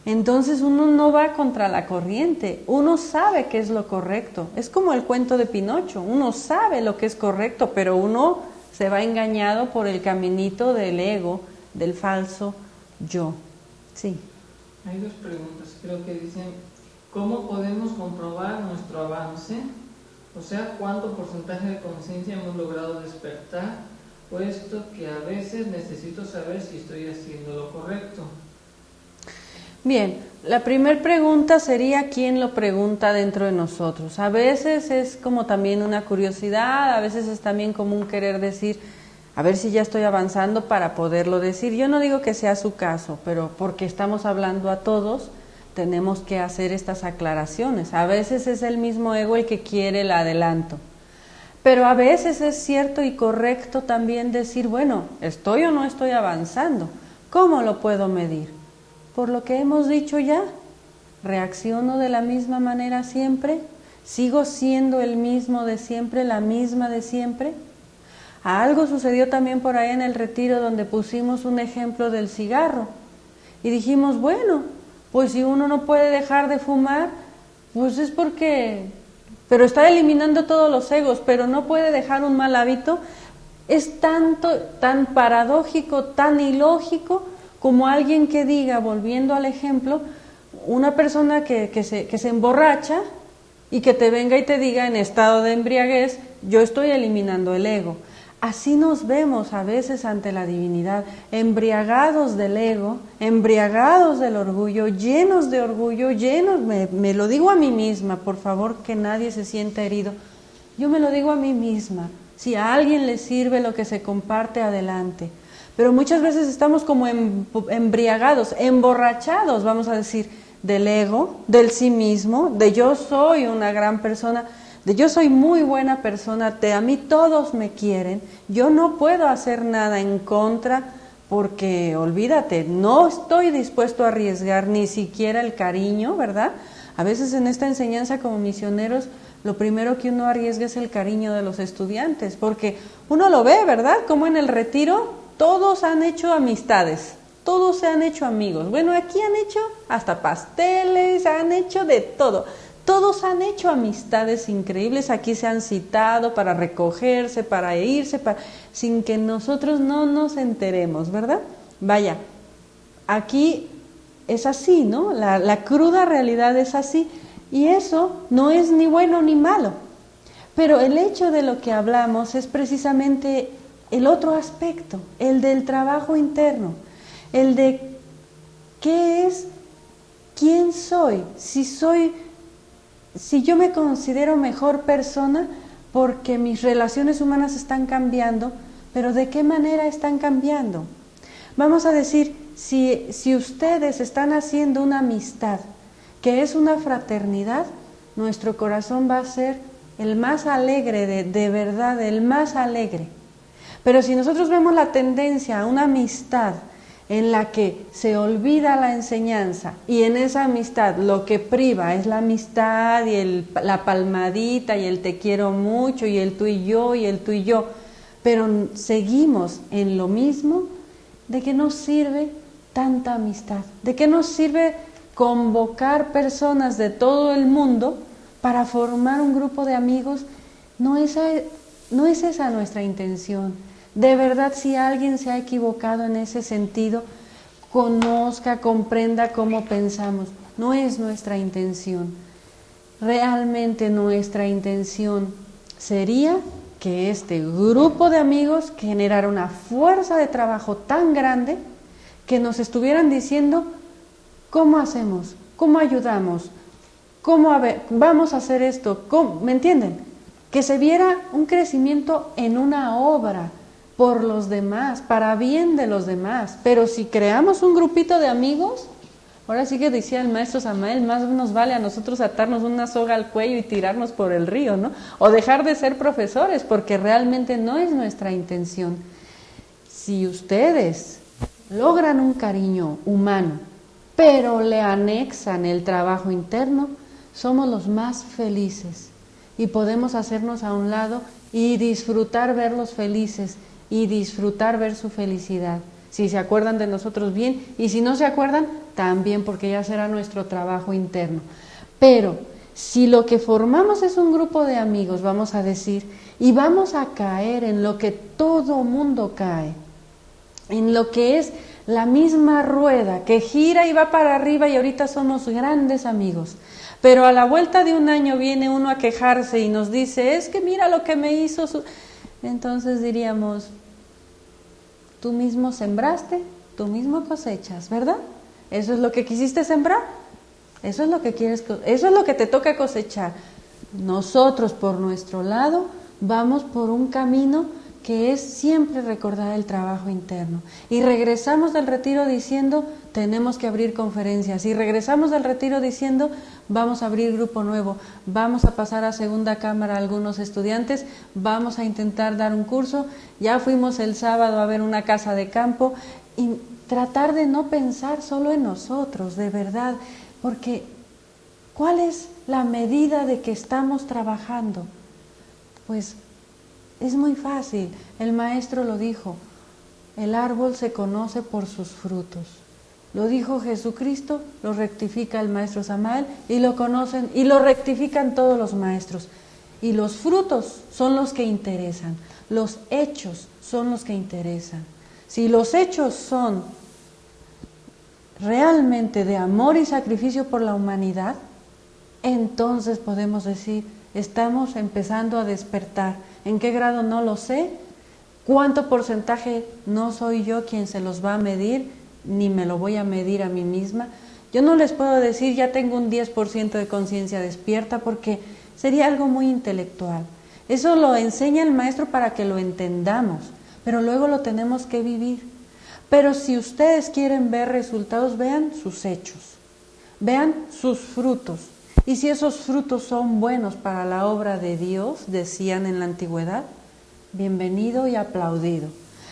entonces uno no va contra la corriente, uno sabe qué es lo correcto. Es como el cuento de Pinocho, uno sabe lo que es correcto, pero uno se va engañado por el caminito del ego, del falso yo. Sí. Hay dos preguntas, creo que dicen, ¿cómo podemos comprobar nuestro avance? O sea, ¿cuánto porcentaje de conciencia hemos logrado despertar? puesto que a veces necesito saber si estoy haciendo lo correcto. Bien, la primera pregunta sería ¿quién lo pregunta dentro de nosotros? A veces es como también una curiosidad, a veces es también como un querer decir, a ver si ya estoy avanzando para poderlo decir. Yo no digo que sea su caso, pero porque estamos hablando a todos, tenemos que hacer estas aclaraciones. A veces es el mismo ego el que quiere el adelanto. Pero a veces es cierto y correcto también decir, bueno, ¿estoy o no estoy avanzando? ¿Cómo lo puedo medir? Por lo que hemos dicho ya, ¿reacciono de la misma manera siempre? ¿Sigo siendo el mismo de siempre, la misma de siempre? Algo sucedió también por ahí en el retiro donde pusimos un ejemplo del cigarro y dijimos, bueno, pues si uno no puede dejar de fumar, pues es porque, pero está eliminando todos los egos, pero no puede dejar un mal hábito. Es tan paradójico, tan ilógico, como alguien que diga, volviendo al ejemplo, una persona que se emborracha y que te venga y te diga en estado de embriaguez, yo estoy eliminando el ego. Así nos vemos a veces ante la divinidad, embriagados del ego, embriagados del orgullo, llenos de orgullo, me lo digo a mí misma, por favor que nadie se sienta herido, yo me lo digo a mí misma, si a alguien le sirve lo que se comparte, adelante. Pero muchas veces estamos como embriagados, emborrachados, vamos a decir, del ego, del sí mismo, de yo soy una gran persona, de yo soy muy buena persona, a mí todos me quieren, yo no puedo hacer nada en contra porque, olvídate, no estoy dispuesto a arriesgar ni siquiera el cariño, ¿verdad? A veces en esta enseñanza como misioneros, lo primero que uno arriesga es el cariño de los estudiantes, porque uno lo ve, ¿verdad? Como en el retiro todos han hecho amistades, todos se han hecho amigos. Bueno, aquí han hecho hasta pasteles, han hecho de todo. Todos han hecho amistades increíbles, aquí se han citado para recogerse, para irse, sin que nosotros no nos enteremos, ¿verdad? Vaya, aquí es así, ¿no? La cruda realidad es así, y eso no es ni bueno ni malo. Pero el hecho de lo que hablamos es precisamente el otro aspecto, el del trabajo interno, el de qué es, quién soy, si yo me considero mejor persona porque mis relaciones humanas están cambiando, pero ¿de qué manera están cambiando? Vamos a decir, si ustedes están haciendo una amistad, que es una fraternidad, nuestro corazón va a ser el más alegre, de verdad, el más alegre. Pero si nosotros vemos la tendencia a una amistad en la que se olvida la enseñanza y en esa amistad lo que priva es la amistad y la palmadita y el te quiero mucho y el tú y yo, pero seguimos en lo mismo, ¿de qué nos sirve tanta amistad? ¿De qué nos sirve convocar personas de todo el mundo para formar un grupo de amigos? No es esa nuestra intención. De verdad, si alguien se ha equivocado en ese sentido, conozca, comprenda cómo pensamos. No es nuestra intención. Realmente nuestra intención sería que este grupo de amigos generara una fuerza de trabajo tan grande que nos estuvieran diciendo cómo hacemos, cómo ayudamos, vamos a hacer esto, ¿me entienden? Que se viera un crecimiento en una obra por los demás, para bien de los demás. Pero si creamos un grupito de amigos, ahora sí que decía el maestro Samael, más nos vale a nosotros atarnos una soga al cuello y tirarnos por el río, ¿no? O dejar de ser profesores, porque realmente no es nuestra intención. Si ustedes logran un cariño humano, pero le anexan el trabajo interno, somos los más felices y podemos hacernos a un lado y disfrutar verlos felices y disfrutar ver su felicidad. Si se acuerdan de nosotros bien, y si no se acuerdan, también, porque ya será nuestro trabajo interno. Pero si lo que formamos es un grupo de amigos, vamos a decir, y vamos a caer en lo que todo mundo cae, en lo que es la misma rueda que gira y va para arriba, y ahorita somos grandes amigos, pero a la vuelta de un año viene uno a quejarse y nos dice, es que mira lo que me hizo entonces diríamos, Tú mismo sembraste, tú mismo cosechas, ¿verdad? Eso es lo que quisiste sembrar, eso es lo que quieres, eso es lo que te toca cosechar. Nosotros por nuestro lado vamos por un camino que es siempre recordar el trabajo interno. Y regresamos del retiro diciendo, tenemos que abrir conferencias. Y regresamos del retiro diciendo, vamos a abrir grupo nuevo, vamos a pasar a segunda cámara a algunos estudiantes, vamos a intentar dar un curso. Ya fuimos el sábado a ver una casa de campo y tratar de no pensar solo en nosotros, de verdad, porque ¿cuál es la medida de que estamos trabajando? Pues es muy fácil, el maestro lo dijo, el árbol se conoce por sus frutos. Lo dijo Jesucristo, lo rectifica el maestro Samael y lo conocen y lo rectifican todos los maestros. Y los frutos son los que interesan, los hechos son los que interesan. Si los hechos son realmente de amor y sacrificio por la humanidad, entonces podemos decir, estamos empezando a despertar. ¿En qué grado? No lo sé. ¿Cuánto porcentaje? No soy yo quien se los va a medir, ni me lo voy a medir a mí misma. Yo no les puedo decir, ya tengo un 10% de conciencia despierta, porque sería algo muy intelectual. Eso lo enseña el maestro para que lo entendamos, pero luego lo tenemos que vivir. Pero si ustedes quieren ver resultados, vean sus hechos, vean sus frutos. Y si esos frutos son buenos para la obra de Dios, decían en la antigüedad, bienvenido y aplaudido.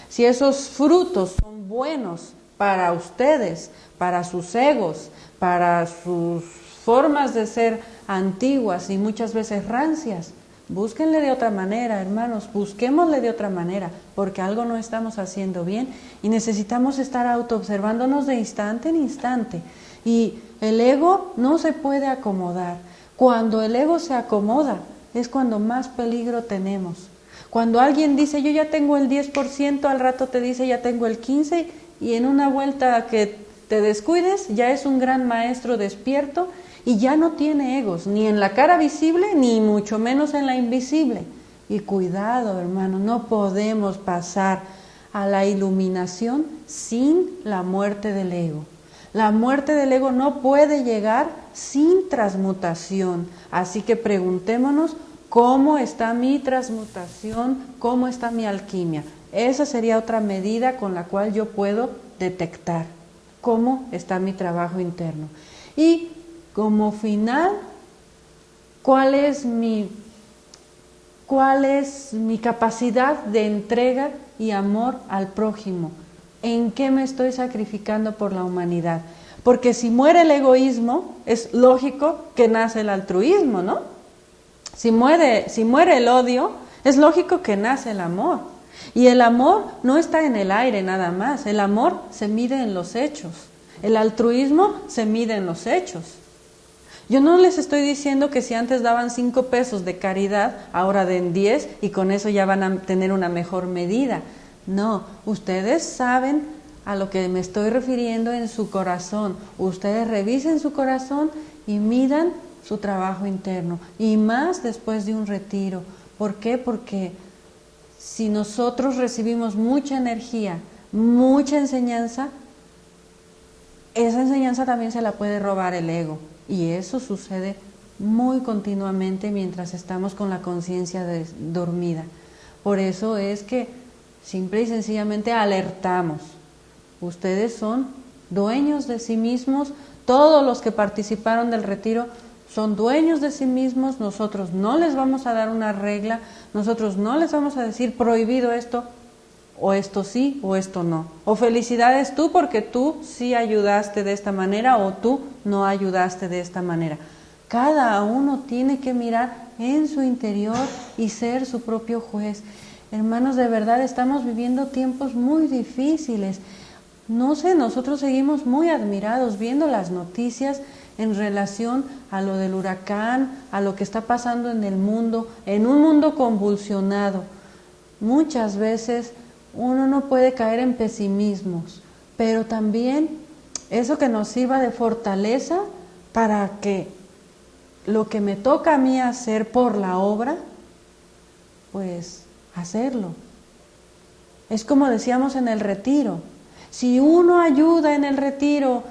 Si esos frutos son buenos para ustedes, para sus egos, para sus formas de ser antiguas y muchas veces rancias, búsquenle de otra manera, hermanos, busquémosle de otra manera, porque algo no estamos haciendo bien y necesitamos estar autoobservándonos de instante en instante. Y el ego no se puede acomodar. Cuando el ego se acomoda es cuando más peligro tenemos. Cuando alguien dice yo ya tengo el 10%, al rato te dice ya tengo el 15% y en una vuelta que te descuides ya es un gran maestro despierto y ya no tiene egos, ni en la cara visible ni mucho menos en la invisible. Y cuidado, hermano, no podemos pasar a la iluminación sin la muerte del ego. La muerte del ego no puede llegar sin transmutación. Así que preguntémonos cómo está mi transmutación, cómo está mi alquimia. Esa sería otra medida con la cual yo puedo detectar cómo está mi trabajo interno. Y como final, ¿cuál es mi capacidad de entrega y amor al prójimo? ¿En qué me estoy sacrificando por la humanidad? Porque si muere el egoísmo, es lógico que nace el altruismo, ¿no? Si muere el odio, es lógico que nace el amor. Y el amor no está en el aire nada más, el amor se mide en los hechos. El altruismo se mide en los hechos. Yo no les estoy diciendo que si antes daban 5 pesos de caridad, ahora den 10 y con eso ya van a tener una mejor medida. No, ustedes saben a lo que me estoy refiriendo en su corazón. Ustedes revisen su corazón y midan su trabajo interno. Y más después de un retiro. ¿Por qué? Porque si nosotros recibimos mucha energía, mucha enseñanza, esa enseñanza también se la puede robar el ego. Y eso sucede muy continuamente mientras estamos con la conciencia dormida. Por eso es que simple y sencillamente alertamos. Ustedes son dueños de sí mismos, todos los que participaron del retiro son dueños de sí mismos, nosotros no les vamos a dar una regla, nosotros no les vamos a decir prohibido esto, o esto sí, o esto no. O felicidades tú porque tú sí ayudaste de esta manera, o tú no ayudaste de esta manera. Cada uno tiene que mirar en su interior y ser su propio juez. Hermanos, de verdad estamos viviendo tiempos muy difíciles. No sé, nosotros seguimos muy admirados viendo las noticias en relación a lo del huracán, a lo que está pasando en el mundo, en un mundo convulsionado. Muchas veces uno no puede caer en pesimismos, pero también eso que nos sirva de fortaleza para que lo que me toca a mí hacer por la obra, pues hacerlo. Es como decíamos en el retiro. Si uno ayuda en el retiro,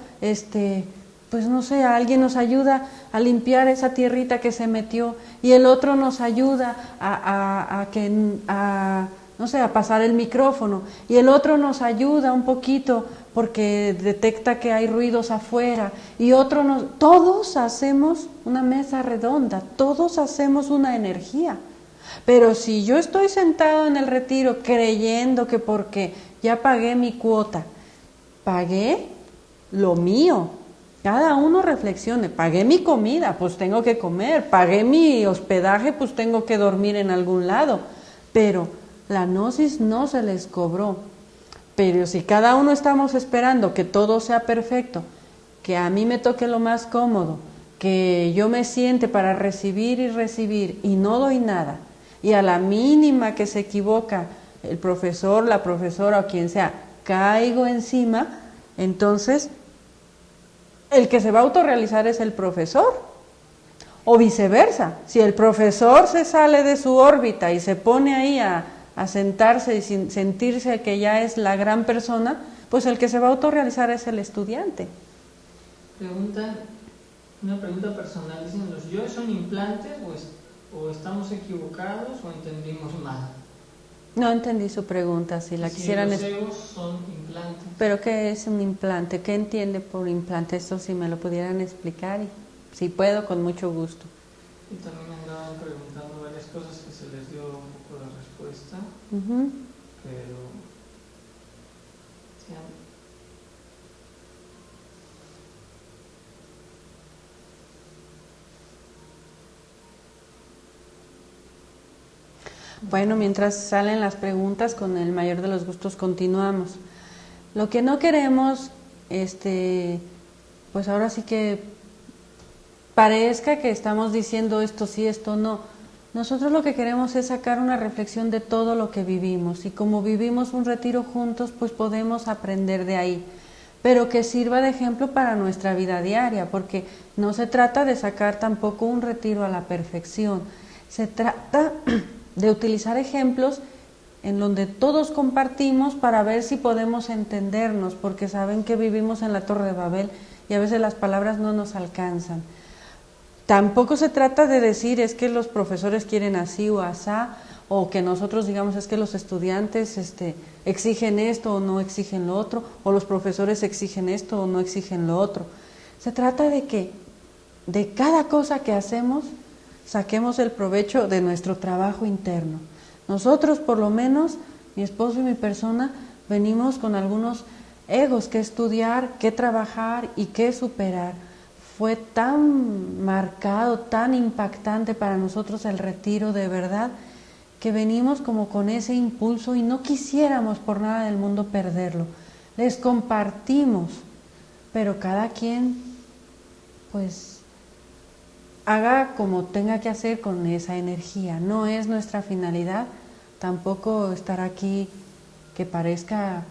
pues no sé, alguien nos ayuda a limpiar esa tierrita que se metió y el otro nos ayuda no sé, a pasar el micrófono y el otro nos ayuda un poquito porque detecta que hay ruidos afuera y todos hacemos una mesa redonda, todos hacemos una energía. Pero si yo estoy sentado en el retiro creyendo que porque ya pagué mi cuota, pagué lo mío, cada uno reflexione, pagué mi comida, pues tengo que comer, pagué mi hospedaje, pues tengo que dormir en algún lado, pero la gnosis no se les cobró. Pero si cada uno estamos esperando que todo sea perfecto, que a mí me toque lo más cómodo, que yo me siente para recibir y no doy nada, y a la mínima que se equivoca el profesor, la profesora o quien sea, caigo encima, entonces el que se va a autorrealizar es el profesor. O viceversa, si el profesor se sale de su órbita y se pone ahí a sentarse y sentirse que ya es la gran persona, pues el que se va a autorrealizar es el estudiante. Una pregunta personal, dicen, ¿los yo son implantes o estamos equivocados o entendimos mal? No entendí su pregunta, si la quisieran... Los egos son implantes. ¿Pero qué es un implante? ¿Qué entiende por implante? Esto si me lo pudieran explicar y si puedo, con mucho gusto. Y también me andaban preguntando varias cosas que se les dio un poco de respuesta, pero... ¿sí? Bueno, mientras salen las preguntas, con el mayor de los gustos continuamos. Lo que no queremos, pues ahora sí que parezca que estamos diciendo esto sí, esto no. Nosotros lo que queremos es sacar una reflexión de todo lo que vivimos y como vivimos un retiro juntos, pues podemos aprender de ahí, pero que sirva de ejemplo para nuestra vida diaria, porque no se trata de sacar tampoco un retiro a la perfección, se trata de utilizar ejemplos en donde todos compartimos para ver si podemos entendernos, porque saben que vivimos en la Torre de Babel y a veces las palabras no nos alcanzan. Tampoco se trata de decir es que los profesores quieren así o asá, o que nosotros digamos es que los estudiantes exigen esto o no exigen lo otro, o los profesores exigen esto o no exigen lo otro. Se trata de que de cada cosa que hacemos saquemos el provecho de nuestro trabajo interno. Nosotros, por lo menos, mi esposo y mi persona, venimos con algunos egos que estudiar, que trabajar y que superar. Fue tan marcado, tan impactante para nosotros el retiro, de verdad, que venimos como con ese impulso y no quisiéramos por nada del mundo perderlo. Les compartimos, pero cada quien, pues, haga como tenga que hacer con esa energía. No es nuestra finalidad tampoco estar aquí que parezca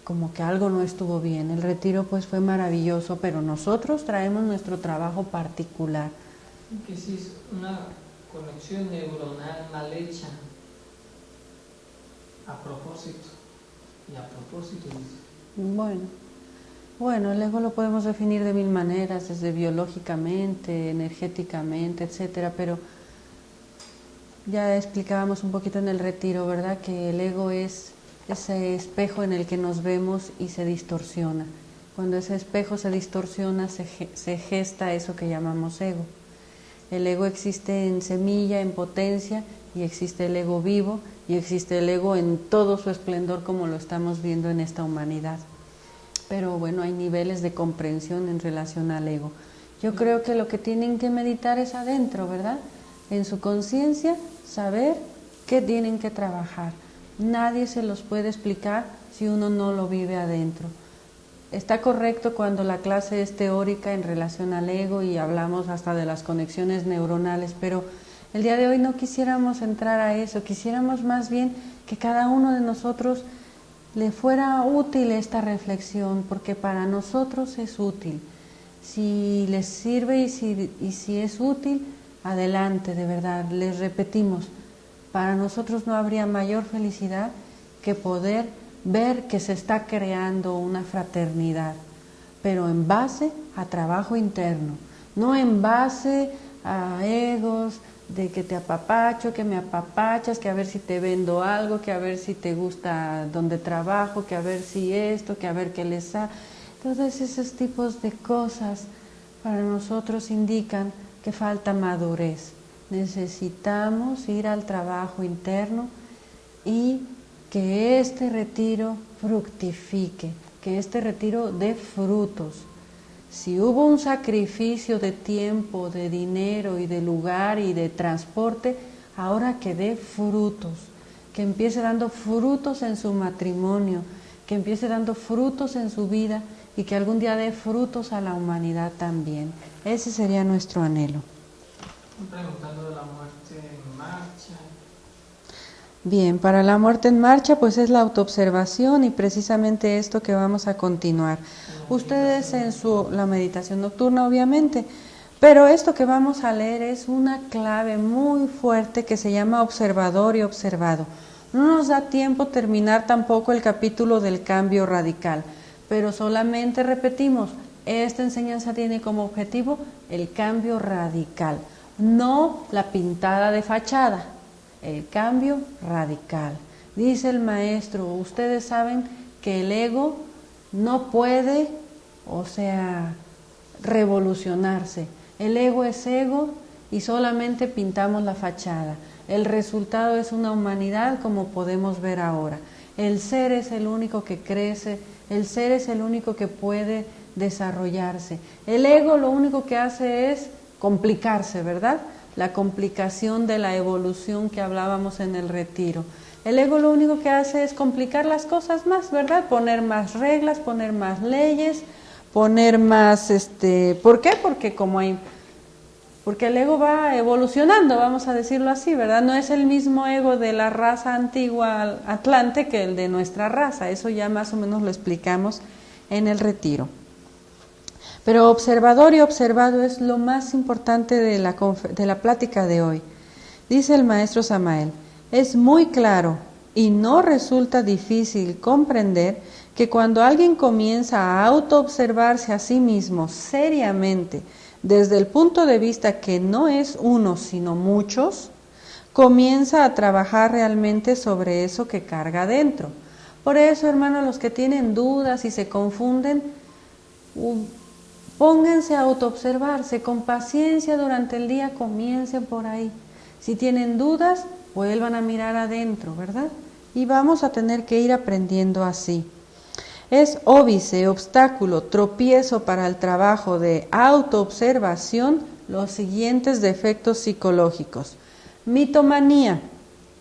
como que algo no estuvo bien. El retiro pues fue maravilloso, pero nosotros traemos nuestro trabajo particular. Que sí es una conexión neuronal mal hecha a propósito y a propósito. Bueno, el ego lo podemos definir de mil maneras, desde biológicamente, energéticamente, etcétera, pero ya explicábamos un poquito en el retiro, ¿verdad? Que el ego es ese espejo en el que nos vemos y se distorsiona. Cuando ese espejo se distorsiona, se gesta eso que llamamos ego. El ego existe en semilla, en potencia, y existe el ego vivo, y existe el ego en todo su esplendor como lo estamos viendo en esta humanidad. Pero bueno, hay niveles de comprensión en relación al ego. Yo creo que lo que tienen que meditar es adentro, ¿verdad? En su conciencia, saber qué tienen que trabajar. Nadie se los puede explicar si uno no lo vive adentro. Está correcto cuando la clase es teórica en relación al ego y hablamos hasta de las conexiones neuronales, pero el día de hoy no quisiéramos entrar a eso, quisiéramos más bien que cada uno de nosotros le fuera útil esta reflexión, porque para nosotros es útil. Si les sirve y si es útil, adelante, de verdad. Les repetimos, para nosotros no habría mayor felicidad que poder ver que se está creando una fraternidad, pero en base a trabajo interno, no en base a egos, de que te apapacho, que me apapachas, que a ver si te vendo algo, que a ver si te gusta donde trabajo, que a ver si esto, que a ver qué les da. Todos esos tipos de cosas para nosotros indican que falta madurez. Necesitamos ir al trabajo interno y que este retiro fructifique, que este retiro dé frutos. Si hubo un sacrificio de tiempo, de dinero y de lugar y de transporte, ahora que dé frutos, que empiece dando frutos en su matrimonio, que empiece dando frutos en su vida y que algún día dé frutos a la humanidad también. Ese sería nuestro anhelo. Preguntando de la muerte en marcha. Bien, para la muerte en marcha pues es la autoobservación y precisamente esto que vamos a continuar. Ustedes en la meditación nocturna obviamente, pero esto que vamos a leer es una clave muy fuerte que se llama observador y observado. No nos da tiempo terminar tampoco el capítulo del cambio radical, pero solamente repetimos, esta enseñanza tiene como objetivo el cambio radical, no la pintada de fachada. El cambio radical. Dice el maestro, ustedes saben que el ego no puede, revolucionarse. El ego es ego y solamente pintamos la fachada. El resultado es una humanidad como podemos ver ahora. El ser es el único que crece, el ser es el único que puede desarrollarse. El ego lo único que hace es complicarse, ¿verdad? La complicación de la evolución que hablábamos en el retiro. El ego lo único que hace es complicar las cosas más, ¿verdad? Poner más reglas, poner más leyes, poner más, ¿por qué? Porque el ego va evolucionando, vamos a decirlo así, ¿verdad? No es el mismo ego de la raza antigua atlante que el de nuestra raza, eso ya más o menos lo explicamos en el retiro. Pero observador y observado es lo más importante de la plática de hoy. Dice el maestro Samael, es muy claro y no resulta difícil comprender que cuando alguien comienza a autoobservarse a sí mismo seriamente, desde el punto de vista que no es uno sino muchos, comienza a trabajar realmente sobre eso que carga dentro. Por eso, hermanos, los que tienen dudas y se confunden, pónganse a autoobservarse con paciencia durante el día, comiencen por ahí. Si tienen dudas, vuelvan a mirar adentro, ¿verdad? Y vamos a tener que ir aprendiendo así. Es óbice, obstáculo, tropiezo para el trabajo de autoobservación los siguientes defectos psicológicos. Mitomanía.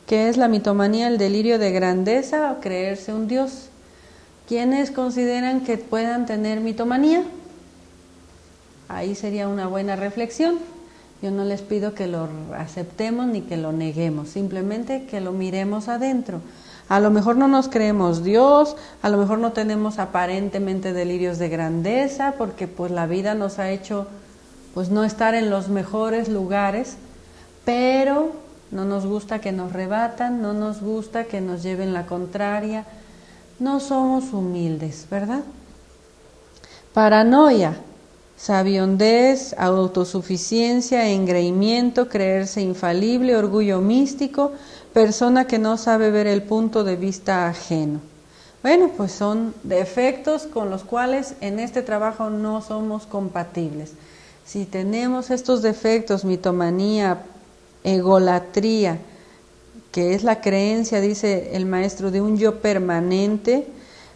¿Qué es la mitomanía? El delirio de grandeza o creerse un Dios. ¿Quiénes consideran que puedan tener mitomanía? Ahí sería una buena reflexión. Yo no les pido que lo aceptemos ni que lo neguemos, simplemente que lo miremos adentro. A lo mejor no nos creemos Dios, a lo mejor no tenemos aparentemente delirios de grandeza, porque pues la vida nos ha hecho pues no estar en los mejores lugares, pero no nos gusta que nos rebatan, no nos gusta que nos lleven la contraria, no somos humildes, ¿verdad? Paranoia. Sabiondez, autosuficiencia, engreimiento, creerse infalible, orgullo místico, persona que no sabe ver el punto de vista ajeno. Bueno, pues son defectos con los cuales en este trabajo no somos compatibles. Si tenemos estos defectos, mitomanía, egolatría, que es la creencia, dice el maestro, de un yo permanente,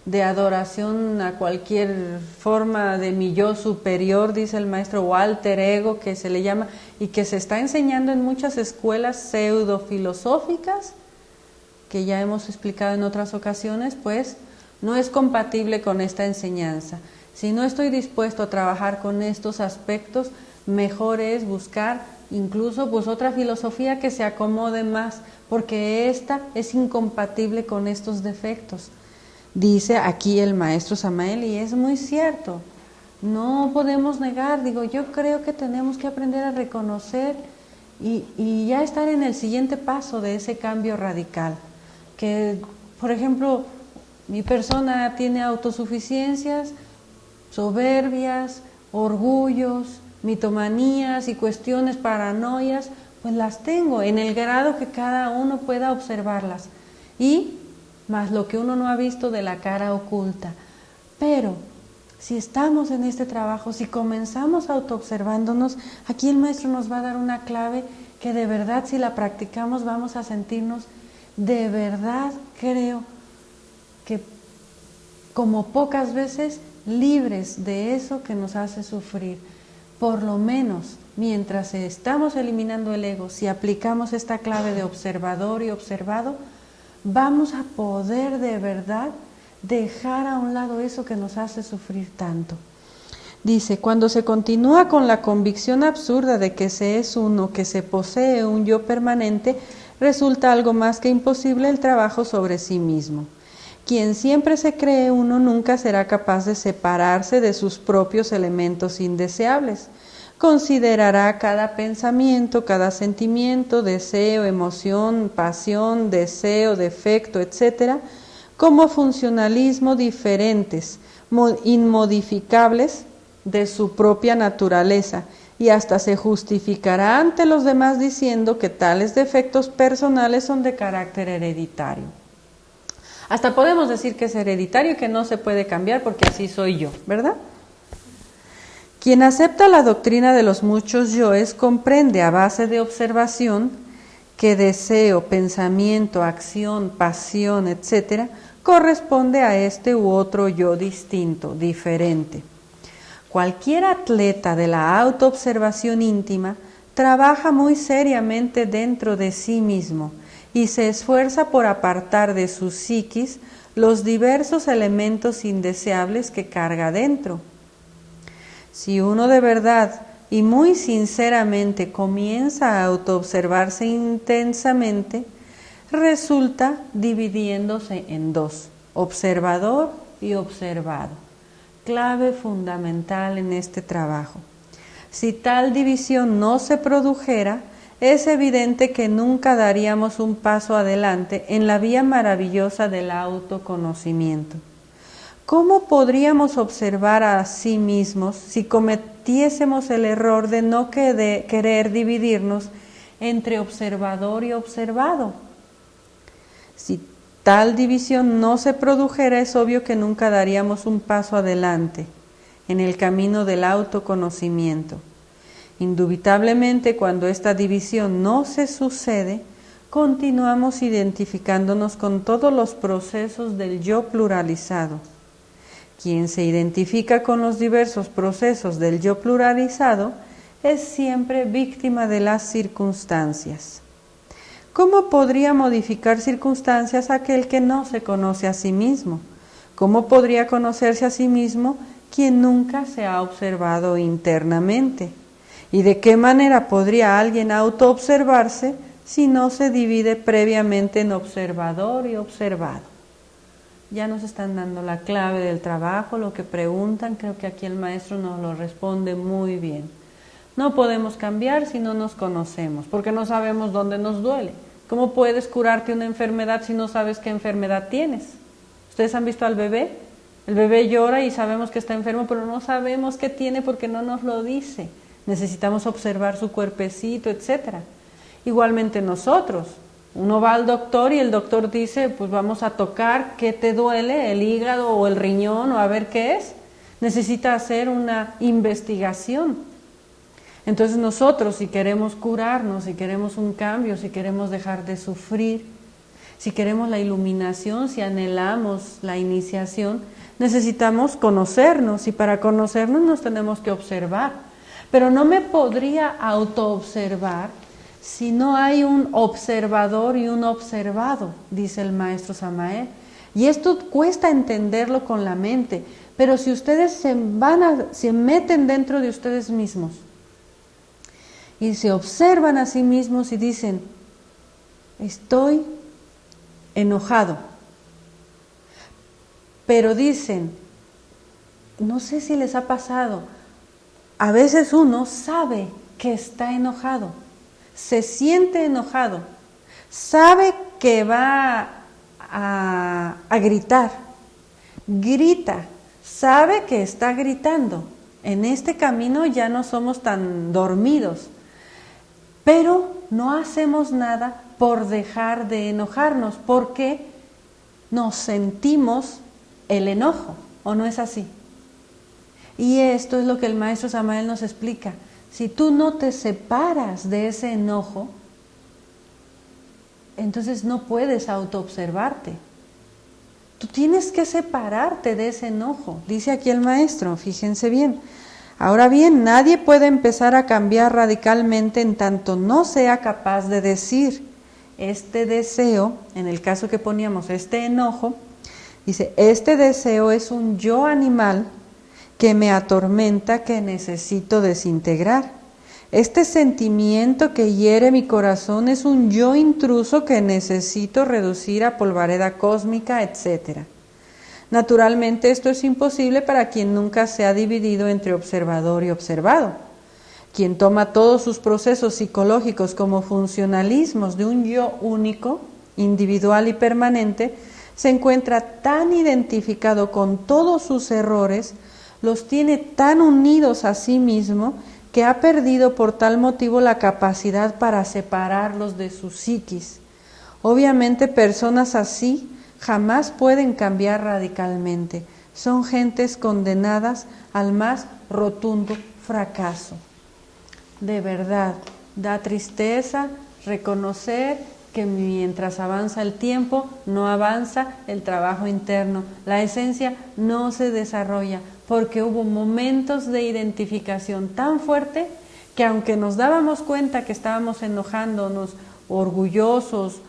de adoración a cualquier forma de mi yo superior, dice el maestro, o alter ego que se le llama, y que se está enseñando en muchas escuelas pseudo-filosóficas, que ya hemos explicado en otras ocasiones, pues no es compatible con esta enseñanza. Si no estoy dispuesto a trabajar con estos aspectos, mejor es buscar incluso pues otra filosofía que se acomode más, porque esta es incompatible con estos defectos. Dice aquí el maestro Samael, y es muy cierto, no podemos negar, yo creo que tenemos que aprender a reconocer y ya estar en el siguiente paso de ese cambio radical, que por ejemplo, mi persona tiene autosuficiencias, soberbias, orgullos, mitomanías y cuestiones, paranoias, pues las tengo en el grado que cada uno pueda observarlas. Y más lo que uno no ha visto de la cara oculta. Pero si estamos en este trabajo, si comenzamos autoobservándonos, aquí el maestro nos va a dar una clave que de verdad, si la practicamos, vamos a sentirnos de verdad, creo que como pocas veces libres de eso que nos hace sufrir. Por lo menos mientras estamos eliminando el ego, si aplicamos esta clave de observador y observado, vamos a poder de verdad dejar a un lado eso que nos hace sufrir tanto. Dice, cuando se continúa con la convicción absurda de que se es uno, que se posee un yo permanente, resulta algo más que imposible el trabajo sobre sí mismo. Quien siempre se cree uno nunca será capaz de separarse de sus propios elementos indeseables. Considerará cada pensamiento, cada sentimiento, deseo, emoción, pasión, deseo, defecto, etc., como funcionalismo diferentes, inmodificables de su propia naturaleza, y hasta se justificará ante los demás diciendo que tales defectos personales son de carácter hereditario. Hasta podemos decir que es hereditario y que no se puede cambiar porque así soy yo, ¿verdad? Quien acepta la doctrina de los muchos yoes comprende a base de observación que deseo, pensamiento, acción, pasión, etc., corresponde a este u otro yo distinto, diferente. Cualquier atleta de la autoobservación íntima trabaja muy seriamente dentro de sí mismo y se esfuerza por apartar de su psiquis los diversos elementos indeseables que carga dentro. Si uno de verdad y muy sinceramente comienza a autoobservarse intensamente, resulta dividiéndose en dos, observador y observado. Clave fundamental en este trabajo. Si tal división no se produjera, es evidente que nunca daríamos un paso adelante en la vía maravillosa del autoconocimiento. ¿Cómo podríamos observar a sí mismos si cometiésemos el error de no querer dividirnos entre observador y observado? Si tal división no se produjera, es obvio que nunca daríamos un paso adelante en el camino del autoconocimiento. Indubitablemente, cuando esta división no se sucede, continuamos identificándonos con todos los procesos del yo pluralizado. Quien se identifica con los diversos procesos del yo pluralizado es siempre víctima de las circunstancias. ¿Cómo podría modificar circunstancias aquel que no se conoce a sí mismo? ¿Cómo podría conocerse a sí mismo quien nunca se ha observado internamente? ¿Y de qué manera podría alguien autoobservarse si no se divide previamente en observador y observado? Ya nos están dando la clave del trabajo, lo que preguntan, creo que aquí el maestro nos lo responde muy bien. No podemos cambiar si no nos conocemos, porque no sabemos dónde nos duele. ¿Cómo puedes curarte una enfermedad si no sabes qué enfermedad tienes? ¿Ustedes han visto al bebé? El bebé llora y sabemos que está enfermo, pero no sabemos qué tiene porque no nos lo dice. Necesitamos observar su cuerpecito, etc. Igualmente nosotros. Uno va al doctor y el doctor dice, pues vamos a tocar qué te duele, el hígado o el riñón o a ver qué es. Necesita hacer una investigación. Entonces nosotros, si queremos curarnos, si queremos un cambio, si queremos dejar de sufrir, si queremos la iluminación, si anhelamos la iniciación, necesitamos conocernos y para conocernos nos tenemos que observar. Pero no me podría autoobservar si no hay un observador y un observado, dice el maestro Samael. Y esto cuesta entenderlo con la mente, pero si ustedes se meten dentro de ustedes mismos y se observan a sí mismos y dicen, estoy enojado, pero dicen, no sé si les ha pasado, a veces uno sabe que está enojado, se siente enojado, sabe que va a a gritar. Grita, sabe que está gritando. En este camino ya no somos tan dormidos, pero no hacemos nada por dejar de enojarnos, porque nos sentimos el enojo, ¿o no es así? Y esto es lo que el maestro Samael nos explica. Si tú no te separas de ese enojo, entonces no puedes autoobservarte. Tú tienes que separarte de ese enojo, dice aquí el maestro, fíjense bien. Ahora bien, nadie puede empezar a cambiar radicalmente en tanto no sea capaz de decir este deseo, en el caso que poníamos, este enojo, dice, este deseo es un yo animal que me atormenta, que necesito desintegrar. Este sentimiento que hiere mi corazón es un yo intruso que necesito reducir a polvareda cósmica, etc. Naturalmente esto es imposible para quien nunca se ha dividido entre observador y observado. Quien toma todos sus procesos psicológicos como funcionalismos de un yo único, individual y permanente, se encuentra tan identificado con todos sus errores, los tiene tan unidos a sí mismo, que ha perdido por tal motivo la capacidad para separarlos de su psiquis. Obviamente personas así jamás pueden cambiar radicalmente. Son gentes condenadas al más rotundo fracaso. De verdad, da tristeza reconocer que mientras avanza el tiempo, no avanza el trabajo interno. La esencia no se desarrolla porque hubo momentos de identificación tan fuerte que aunque nos dábamos cuenta que estábamos enojándonos, orgullosos,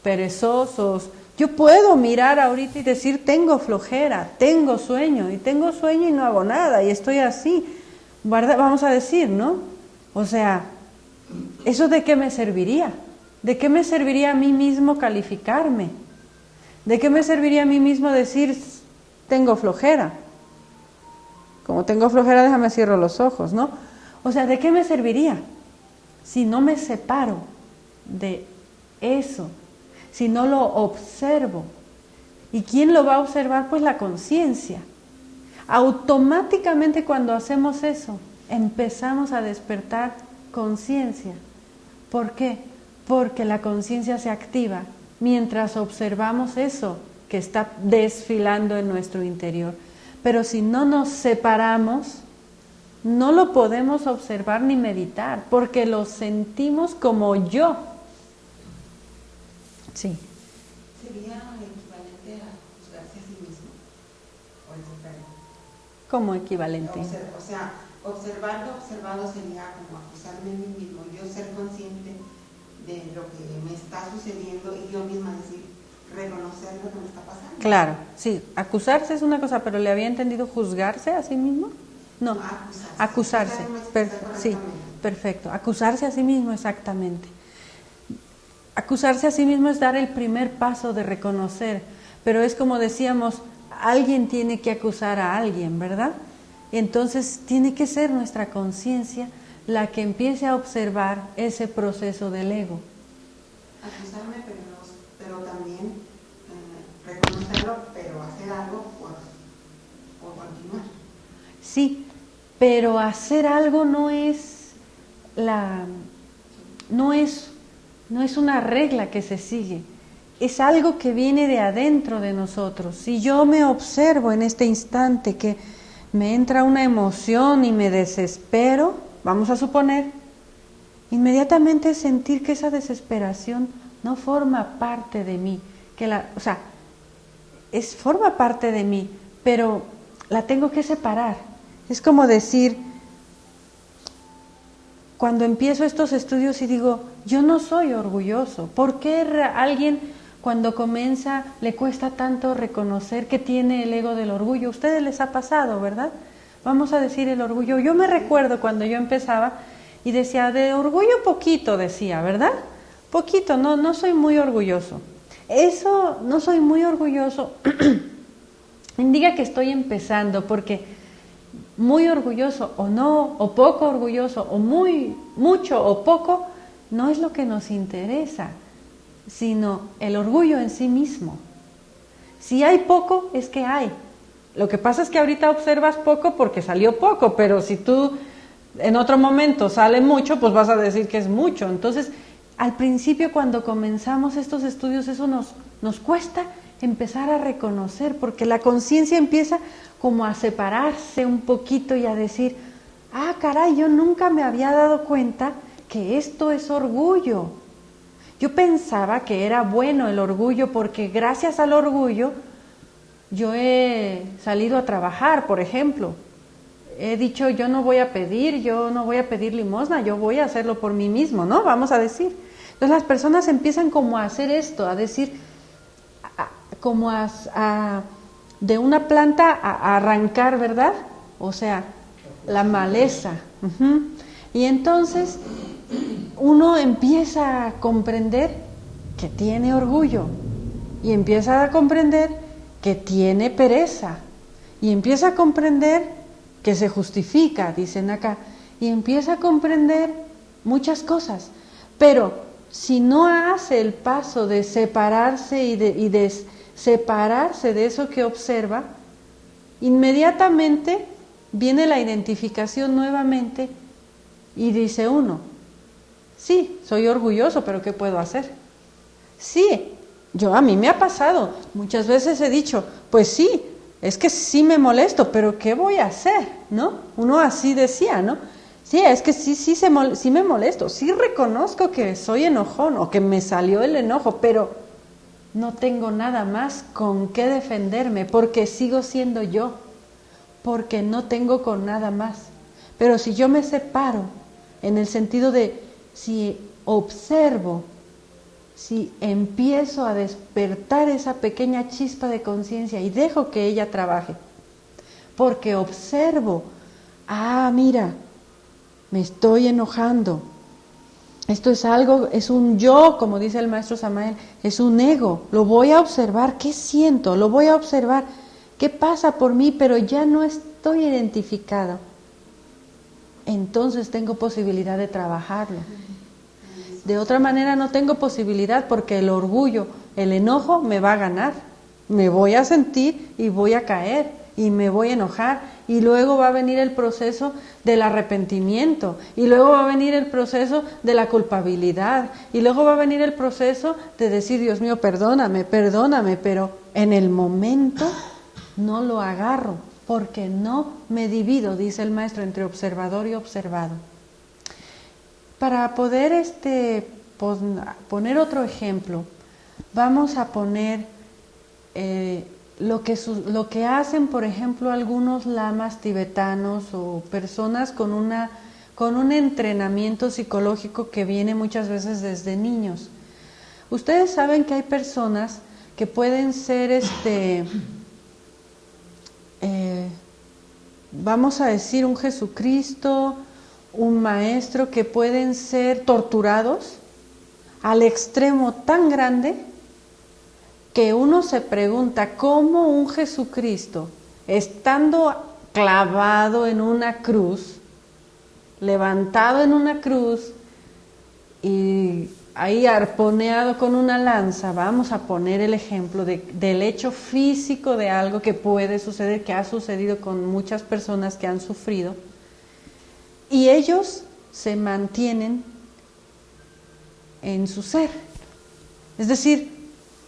perezosos, yo puedo mirar ahorita y decir, tengo flojera, tengo sueño y no hago nada y estoy así, vamos a decir, ¿no? O sea, ¿eso de qué me serviría? ¿De qué me serviría a mí mismo calificarme? ¿De qué me serviría a mí mismo decir, tengo flojera? Como tengo flojera, déjame cierro los ojos, ¿no? O sea, ¿de qué me serviría si no me separo de eso? Si no lo observo. ¿Y quién lo va a observar? Pues la conciencia. Automáticamente cuando hacemos eso, empezamos a despertar conciencia. ¿Por qué? Porque la conciencia se activa mientras observamos eso que está desfilando en nuestro interior. Pero si no nos separamos, no lo podemos observar ni meditar, porque lo sentimos como yo. Sí. ¿Sería equivalente a juzgarse a sí mismo? ¿O es diferente? ¿Cómo equivalente? O sea, observar lo observado sería como acusarme a mí mismo, yo ser consciente de lo que me está sucediendo y yo misma decir, reconocer lo que me está pasando. Claro, sí, acusarse es una cosa, pero ¿le había entendido juzgarse a sí mismo? No, acusarse. Sí, perfecto, acusarse a sí mismo, exactamente. Acusarse a sí mismo es dar el primer paso de reconocer, pero es como decíamos, alguien tiene que acusar a alguien, ¿verdad? Entonces tiene que ser nuestra conciencia la que empiece a observar ese proceso del ego. Acusarme, pero también reconocerlo, pero hacer algo por continuar. Sí, pero hacer algo no es una regla que se sigue, es algo que viene de adentro de nosotros. Si yo me observo en este instante que me entra una emoción y me desespero, vamos a suponer, inmediatamente sentir que esa desesperación no forma parte de mí, forma parte de mí, pero la tengo que separar. Es como decir, cuando empiezo estos estudios y digo, yo no soy orgulloso, ¿por qué a alguien cuando comienza le cuesta tanto reconocer que tiene el ego del orgullo? A ustedes les ha pasado, ¿verdad? Vamos a decir el orgullo. Yo me recuerdo cuando yo empezaba y decía, de orgullo poquito, decía, ¿verdad? Poquito, no soy muy orgulloso. Eso, no soy muy orgulloso, indica que estoy empezando, porque muy orgulloso o no, o poco orgulloso, o mucho o poco, no es lo que nos interesa, sino el orgullo en sí mismo. Si hay poco, es que hay. Lo que pasa es que ahorita observas poco porque salió poco, pero si tú en otro momento sale mucho, pues vas a decir que es mucho. Entonces, al principio cuando comenzamos estos estudios, eso nos cuesta empezar a reconocer, porque la conciencia empieza como a separarse un poquito y a decir, ah, caray, yo nunca me había dado cuenta que esto es orgullo. Yo pensaba que era bueno el orgullo porque gracias al orgullo yo he salido a trabajar, por ejemplo. He dicho, yo no voy a pedir limosna, yo voy a hacerlo por mí mismo, ¿no? Vamos a decir. Entonces las personas empiezan como a hacer esto, a decir, de una planta a arrancar, ¿verdad? O sea, la maleza. Y entonces uno empieza a comprender que tiene orgullo y empieza a comprender que tiene pereza y empieza a comprender que se justifica, dicen acá, y empieza a comprender muchas cosas, pero si no hace el paso de separarse y de separarse de eso que observa, inmediatamente viene la identificación nuevamente y dice uno, sí, soy orgulloso, pero ¿qué puedo hacer? Sí, a mí me ha pasado, muchas veces he dicho, pues sí, es que sí me molesto, pero ¿qué voy a hacer? ¿No? Uno así decía, ¿no? Sí, es que sí me molesto, sí reconozco que soy enojón o que me salió el enojo, pero no tengo nada más con qué defenderme, porque sigo siendo yo, porque no tengo con nada más. Pero si yo me separo, en el sentido de si observo, si empiezo a despertar esa pequeña chispa de conciencia y dejo que ella trabaje, porque observo, mira, me estoy enojando, esto es algo, es un yo, como dice el maestro Samael, es un ego, lo voy a observar, ¿qué siento? Lo voy a observar, ¿qué pasa por mí? Pero ya no estoy identificado, entonces tengo posibilidad de trabajarlo. De otra manera no tengo posibilidad porque el orgullo, el enojo me va a ganar. Me voy a sentir y voy a caer y me voy a enojar y luego va a venir el proceso del arrepentimiento y luego va a venir el proceso de la culpabilidad y luego va a venir el proceso de decir, Dios mío, perdóname, pero en el momento no lo agarro porque no me divido, dice el maestro, entre observador y observado. Para poder poner otro ejemplo, vamos a poner lo que hacen, por ejemplo, algunos lamas tibetanos o personas con un entrenamiento psicológico que viene muchas veces desde niños. Ustedes saben que hay personas que pueden ser, vamos a decir, un Jesucristo, un maestro, que pueden ser torturados al extremo tan grande que uno se pregunta cómo un Jesucristo, estando clavado en una cruz, levantado en una cruz y ahí arponeado con una lanza, vamos a poner el ejemplo del hecho físico de algo que puede suceder, que ha sucedido con muchas personas que han sufrido, y ellos se mantienen en su ser. Es decir,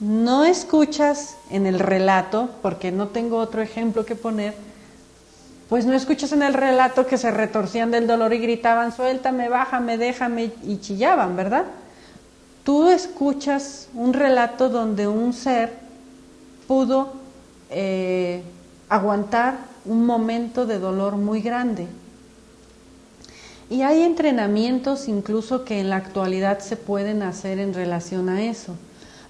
no escuchas en el relato, porque no tengo otro ejemplo que poner, pues no escuchas en el relato que se retorcían del dolor y gritaban, suéltame, bájame, déjame, y chillaban, ¿verdad? Tú escuchas un relato donde un ser pudo aguantar un momento de dolor muy grande. Y hay entrenamientos incluso que en la actualidad se pueden hacer en relación a eso.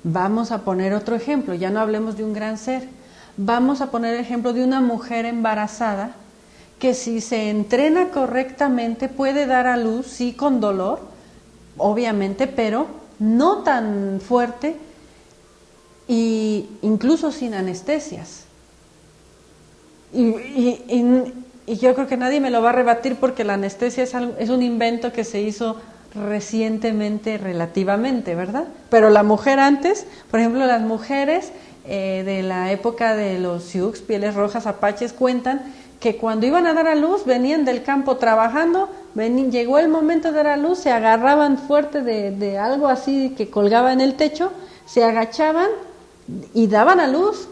Vamos a poner otro ejemplo, ya no hablemos de un gran ser. Vamos a poner el ejemplo de una mujer embarazada que si se entrena correctamente puede dar a luz, sí, con dolor, obviamente, pero no tan fuerte e incluso sin anestesias. Y yo creo que nadie me lo va a rebatir porque la anestesia es un invento que se hizo recientemente relativamente, ¿verdad? Pero la mujer antes, por ejemplo, las mujeres de la época de los Sioux, pieles rojas, apaches, cuentan que cuando iban a dar a luz, venían del campo trabajando, llegó el momento de dar a luz, se agarraban fuerte de algo así que colgaba en el techo, se agachaban y daban a luz,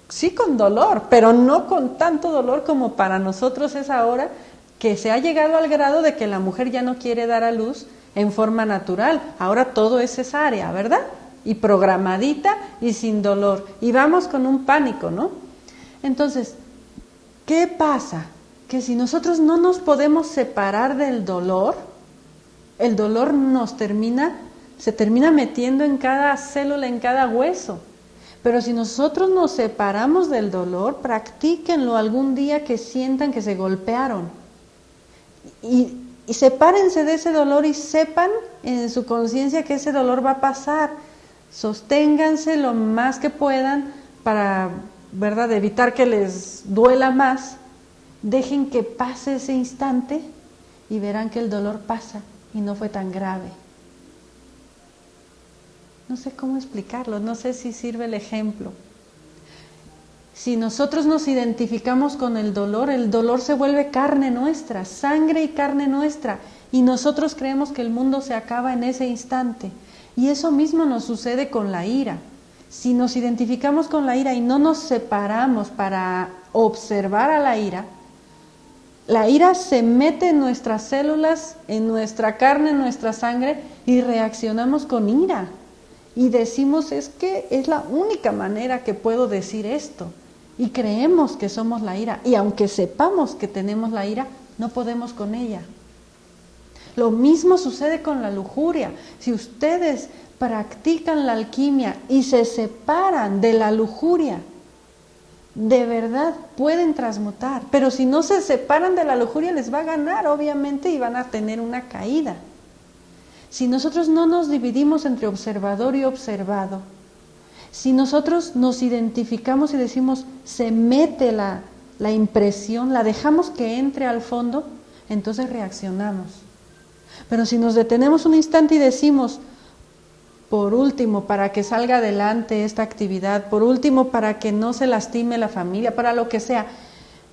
sí con dolor, pero no con tanto dolor como para nosotros es ahora, que se ha llegado al grado de que la mujer ya no quiere dar a luz en forma natural, ahora todo es cesárea, ¿verdad? Y programadita y sin dolor, y vamos con un pánico, ¿no? Entonces, ¿qué pasa? Que si nosotros no nos podemos separar del dolor, el dolor se termina metiendo en cada célula, en cada hueso. Pero si nosotros nos separamos del dolor, practíquenlo algún día que sientan que se golpearon. Y sepárense de ese dolor y sepan en su conciencia que ese dolor va a pasar. Sosténganse lo más que puedan para, ¿verdad?, evitar que les duela más. Dejen que pase ese instante y verán que el dolor pasa y no fue tan grave. No sé cómo explicarlo, no sé si sirve el ejemplo. Si nosotros nos identificamos con el dolor se vuelve carne nuestra, sangre y carne nuestra, y nosotros creemos que el mundo se acaba en ese instante. Y eso mismo nos sucede con la ira. Si nos identificamos con la ira y no nos separamos para observar a la ira se mete en nuestras células, en nuestra carne, en nuestra sangre, y reaccionamos con ira. Y decimos, es que es la única manera que puedo decir esto. Y creemos que somos la ira. Y aunque sepamos que tenemos la ira, no podemos con ella. Lo mismo sucede con la lujuria. Si ustedes practican la alquimia y se separan de la lujuria, de verdad pueden transmutar. Pero si no se separan de la lujuria, les va a ganar, obviamente, y van a tener una caída. Si nosotros no nos dividimos entre observador y observado, si nosotros nos identificamos y decimos, se mete la impresión, la dejamos que entre al fondo, entonces reaccionamos. Pero si nos detenemos un instante y decimos, por último, para que salga adelante esta actividad, por último, para que no se lastime la familia, para lo que sea,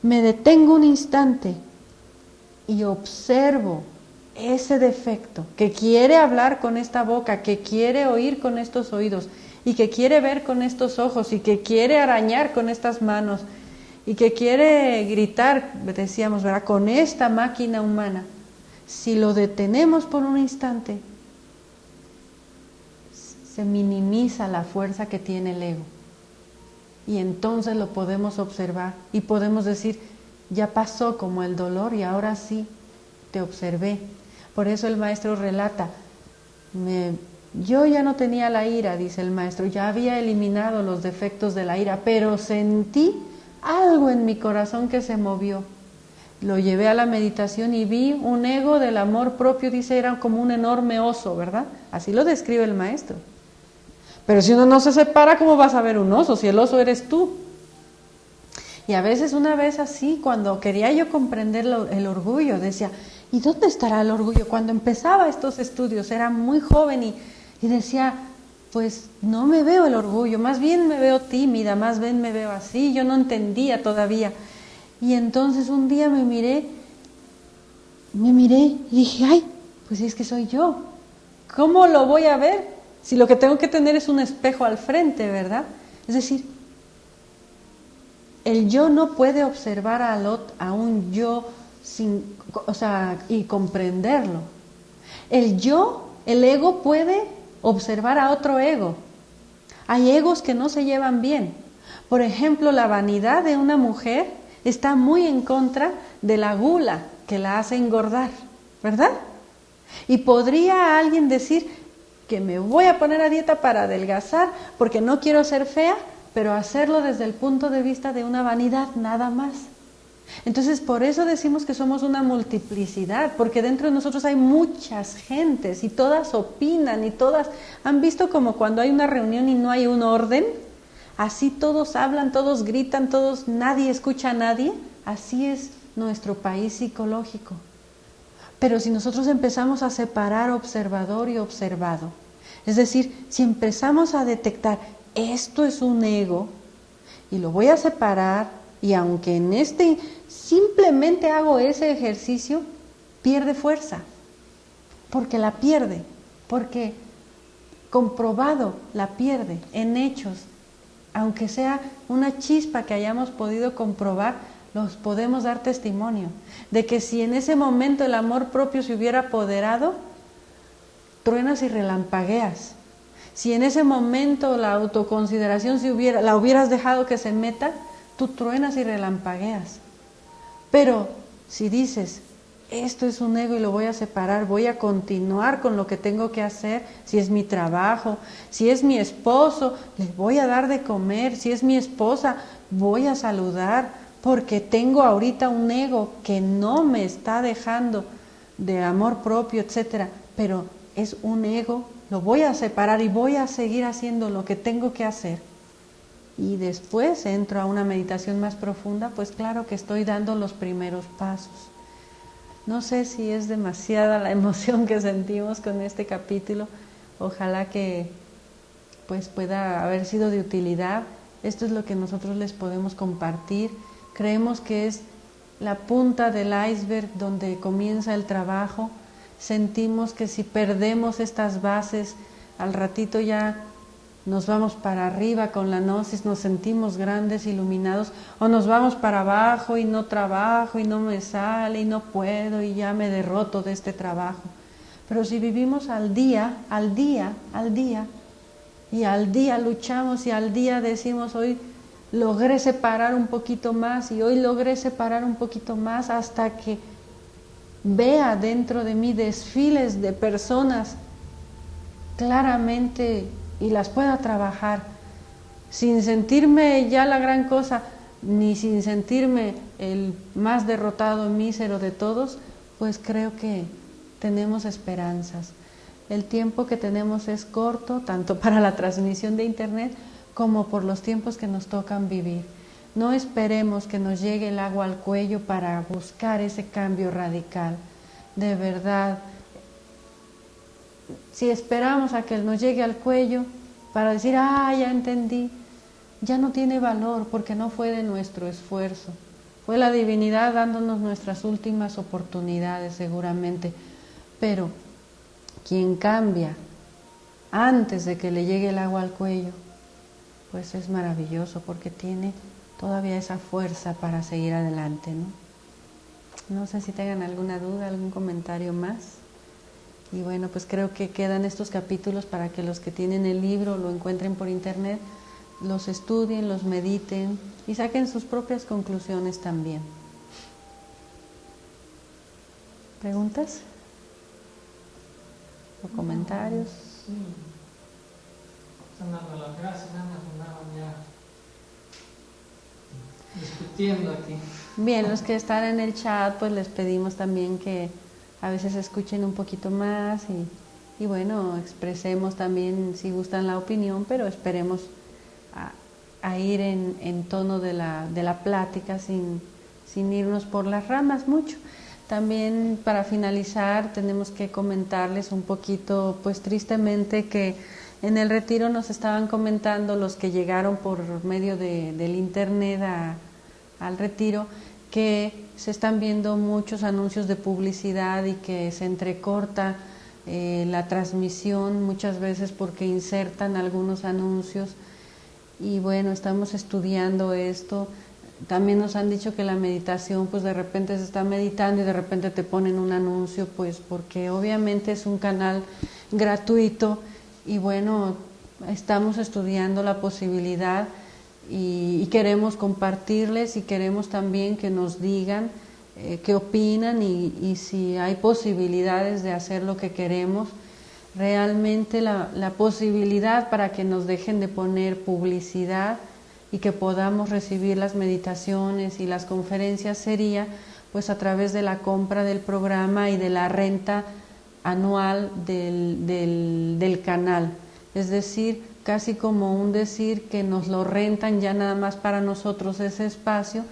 me detengo un instante y observo ese defecto que quiere hablar con esta boca, que quiere oír con estos oídos, y que quiere ver con estos ojos, y que quiere arañar con estas manos, y que quiere gritar, decíamos, ¿verdad?, con esta máquina humana. Si lo detenemos por un instante, se minimiza la fuerza que tiene el ego. Y entonces lo podemos observar y podemos decir, ya pasó como el dolor y ahora sí, te observé. Por eso el maestro relata, yo ya no tenía la ira, dice el maestro, ya había eliminado los defectos de la ira, pero sentí algo en mi corazón que se movió. Lo llevé a la meditación y vi un ego del amor propio, dice, era como un enorme oso, ¿verdad? Así lo describe el maestro. Pero si uno no se separa, ¿cómo vas a ver un oso? Si el oso eres tú. Y a veces, una vez así, cuando quería yo comprender el orgullo, decía, ¿y dónde estará el orgullo? Cuando empezaba estos estudios, era muy joven y decía, pues no me veo el orgullo, más bien me veo tímida, más bien me veo así, yo no entendía todavía. Y entonces un día me miré y dije, ay, pues es que soy yo. ¿Cómo lo voy a ver? Si lo que tengo que tener es un espejo al frente, ¿verdad? Es decir, el yo no puede observar a un yo y comprenderlo. El ego puede observar a otro ego. Hay egos que no se llevan bien. Por ejemplo, la vanidad de una mujer está muy en contra de la gula que la hace engordar, ¿verdad? Y podría alguien decir que me voy a poner a dieta para adelgazar porque no quiero ser fea, pero hacerlo desde el punto de vista de una vanidad, nada más. Entonces, por eso decimos que somos una multiplicidad, porque dentro de nosotros hay muchas gentes y todas opinan y todas han visto como cuando hay una reunión y no hay un orden. Así todos hablan, todos gritan, nadie escucha a nadie. Así es nuestro país psicológico. Pero si nosotros empezamos a separar observador y observado, es decir, si empezamos a detectar esto es un ego y lo voy a separar, y aunque en simplemente hago ese ejercicio, pierde fuerza, porque la pierde, porque comprobado la pierde en hechos, aunque sea una chispa que hayamos podido comprobar, los podemos dar testimonio de que si en ese momento el amor propio se hubiera apoderado, truenas y relampagueas. Si en ese momento la autoconsideración la hubieras dejado que se meta, tú truenas y relampagueas. Pero si dices, esto es un ego y lo voy a separar, voy a continuar con lo que tengo que hacer, si es mi trabajo, si es mi esposo, les voy a dar de comer, si es mi esposa, voy a saludar, porque tengo ahorita un ego que no me está dejando de amor propio, etcétera, pero es un ego, lo voy a separar y voy a seguir haciendo lo que tengo que hacer. Y después entro a una meditación más profunda, pues claro que estoy dando los primeros pasos. No sé si es demasiada la emoción que sentimos con este capítulo. Ojalá que pues pueda haber sido de utilidad. Esto es lo que nosotros les podemos compartir. Creemos que es la punta del iceberg donde comienza el trabajo. Sentimos que si perdemos estas bases, al ratito ya nos vamos para arriba con la gnosis, nos sentimos grandes, iluminados, o nos vamos para abajo y no trabajo y no me sale y no puedo y ya me derroto de este trabajo. Pero si vivimos al día, y al día luchamos y al día decimos, hoy logré separar un poquito más y hoy logré separar un poquito más, hasta que vea dentro de mí desfiles de personas claramente y las pueda trabajar sin sentirme ya la gran cosa, ni sin sentirme el más derrotado, mísero de todos, pues creo que tenemos esperanzas. El tiempo que tenemos es corto, tanto para la transmisión de internet como por los tiempos que nos tocan vivir. No esperemos que nos llegue el agua al cuello para buscar ese cambio radical. De verdad, si esperamos a que nos llegue al cuello para decir, ya entendí, ya no tiene valor, porque no fue de nuestro esfuerzo. Fue la divinidad dándonos nuestras últimas oportunidades seguramente. Pero quien cambia antes de que le llegue el agua al cuello, pues es maravilloso, porque tiene todavía esa fuerza para seguir adelante, ¿no? No sé si tengan alguna duda, algún comentario más. Y bueno, pues creo que quedan estos capítulos para que los que tienen el libro lo encuentren por internet, los estudien, los mediten y saquen sus propias conclusiones también. ¿Preguntas? ¿O comentarios? Sí. Están dando las gracias, andaban ya discutiendo aquí. Bien, los que están en el chat, pues les pedimos también que a veces escuchen un poquito más y bueno, expresemos también si gustan la opinión, pero esperemos a ir en tono de la plática sin irnos por las ramas mucho. También para finalizar tenemos que comentarles un poquito, pues tristemente, que en el retiro nos estaban comentando los que llegaron por medio del internet al retiro, que se están viendo muchos anuncios de publicidad y que se entrecorta la transmisión muchas veces porque insertan algunos anuncios. Y bueno, estamos estudiando esto. También nos han dicho que la meditación, pues de repente se está meditando y de repente te ponen un anuncio, pues porque obviamente es un canal gratuito. Y bueno, estamos estudiando la posibilidad y queremos compartirles y queremos también que nos digan qué opinan y si hay posibilidades de hacer lo que queremos. Realmente la posibilidad para que nos dejen de poner publicidad y que podamos recibir las meditaciones y las conferencias sería pues a través de la compra del programa y de la renta anual del canal. Es decir, casi como un decir que nos lo rentan ya nada más para nosotros ese espacio,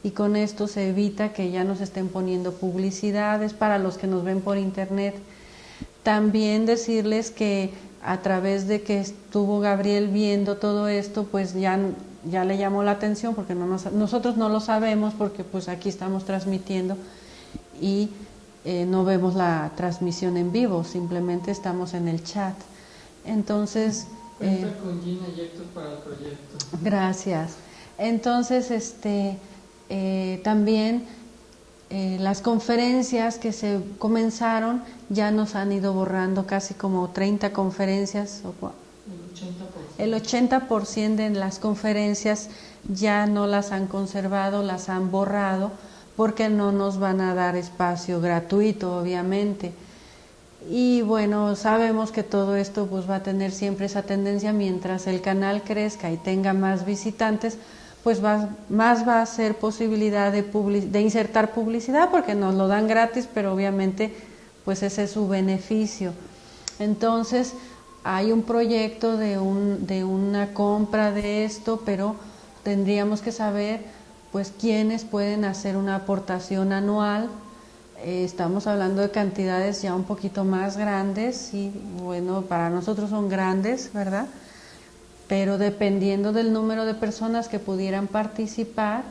y con esto se evita que ya nos estén poniendo publicidades para los que nos ven por internet. También decirles que a través de que estuvo Gabriel viendo todo esto, pues ya le llamó la atención, porque nosotros no lo sabemos, porque pues aquí estamos transmitiendo y no vemos la transmisión en vivo, simplemente estamos en el chat. Entonces, cuenta con Gina y Héctor para el proyecto. Gracias. Entonces, también las conferencias que se comenzaron ya nos han ido borrando, casi como 30 conferencias. El 80% de las conferencias ya no las han conservado, las han borrado, porque no nos van a dar espacio gratuito, obviamente. Y bueno, sabemos que todo esto pues va a tener siempre esa tendencia, mientras el canal crezca y tenga más visitantes, pues más va a ser posibilidad de insertar publicidad, porque nos lo dan gratis, pero obviamente pues ese es su beneficio. Entonces hay un proyecto de una compra de esto, pero tendríamos que saber pues quiénes pueden hacer una aportación anual. Estamos hablando de cantidades ya un poquito más grandes, y bueno, para nosotros son grandes, ¿verdad? Pero dependiendo del número de personas que pudieran participar,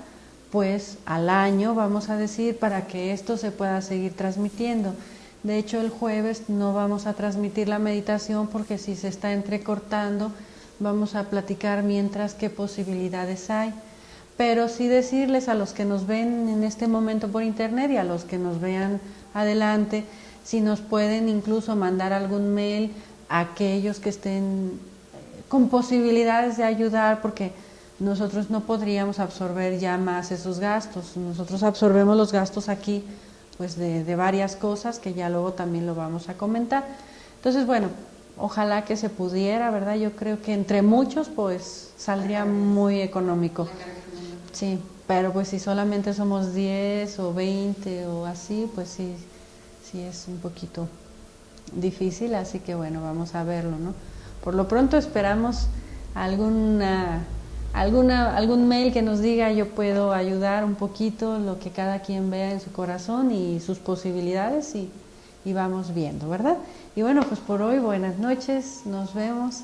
pues al año, vamos a decir, para que esto se pueda seguir transmitiendo. De hecho, el jueves no vamos a transmitir la meditación, porque si se está entrecortando, vamos a platicar mientras qué posibilidades hay. Pero sí decirles a los que nos ven en este momento por internet y a los que nos vean adelante, si nos pueden incluso mandar algún mail a aquellos que estén con posibilidades de ayudar, porque nosotros no podríamos absorber ya más esos gastos. Nosotros absorbemos los gastos aquí pues de varias cosas, que ya luego también lo vamos a comentar. Entonces, bueno, ojalá que se pudiera, ¿verdad? Yo creo que entre muchos pues saldría muy económico. Sí, pero pues si solamente somos 10 o 20 o así, pues sí es un poquito difícil, así que bueno, vamos a verlo, ¿no? Por lo pronto esperamos algún mail que nos diga yo puedo ayudar un poquito, lo que cada quien vea en su corazón y sus posibilidades, y vamos viendo, ¿verdad? Y bueno, pues por hoy buenas noches, nos vemos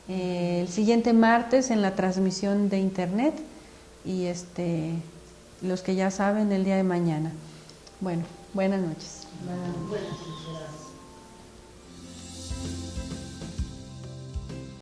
el siguiente martes en la transmisión de internet, y los que ya saben el día de mañana. Bueno, buenas noches. Buenas noches.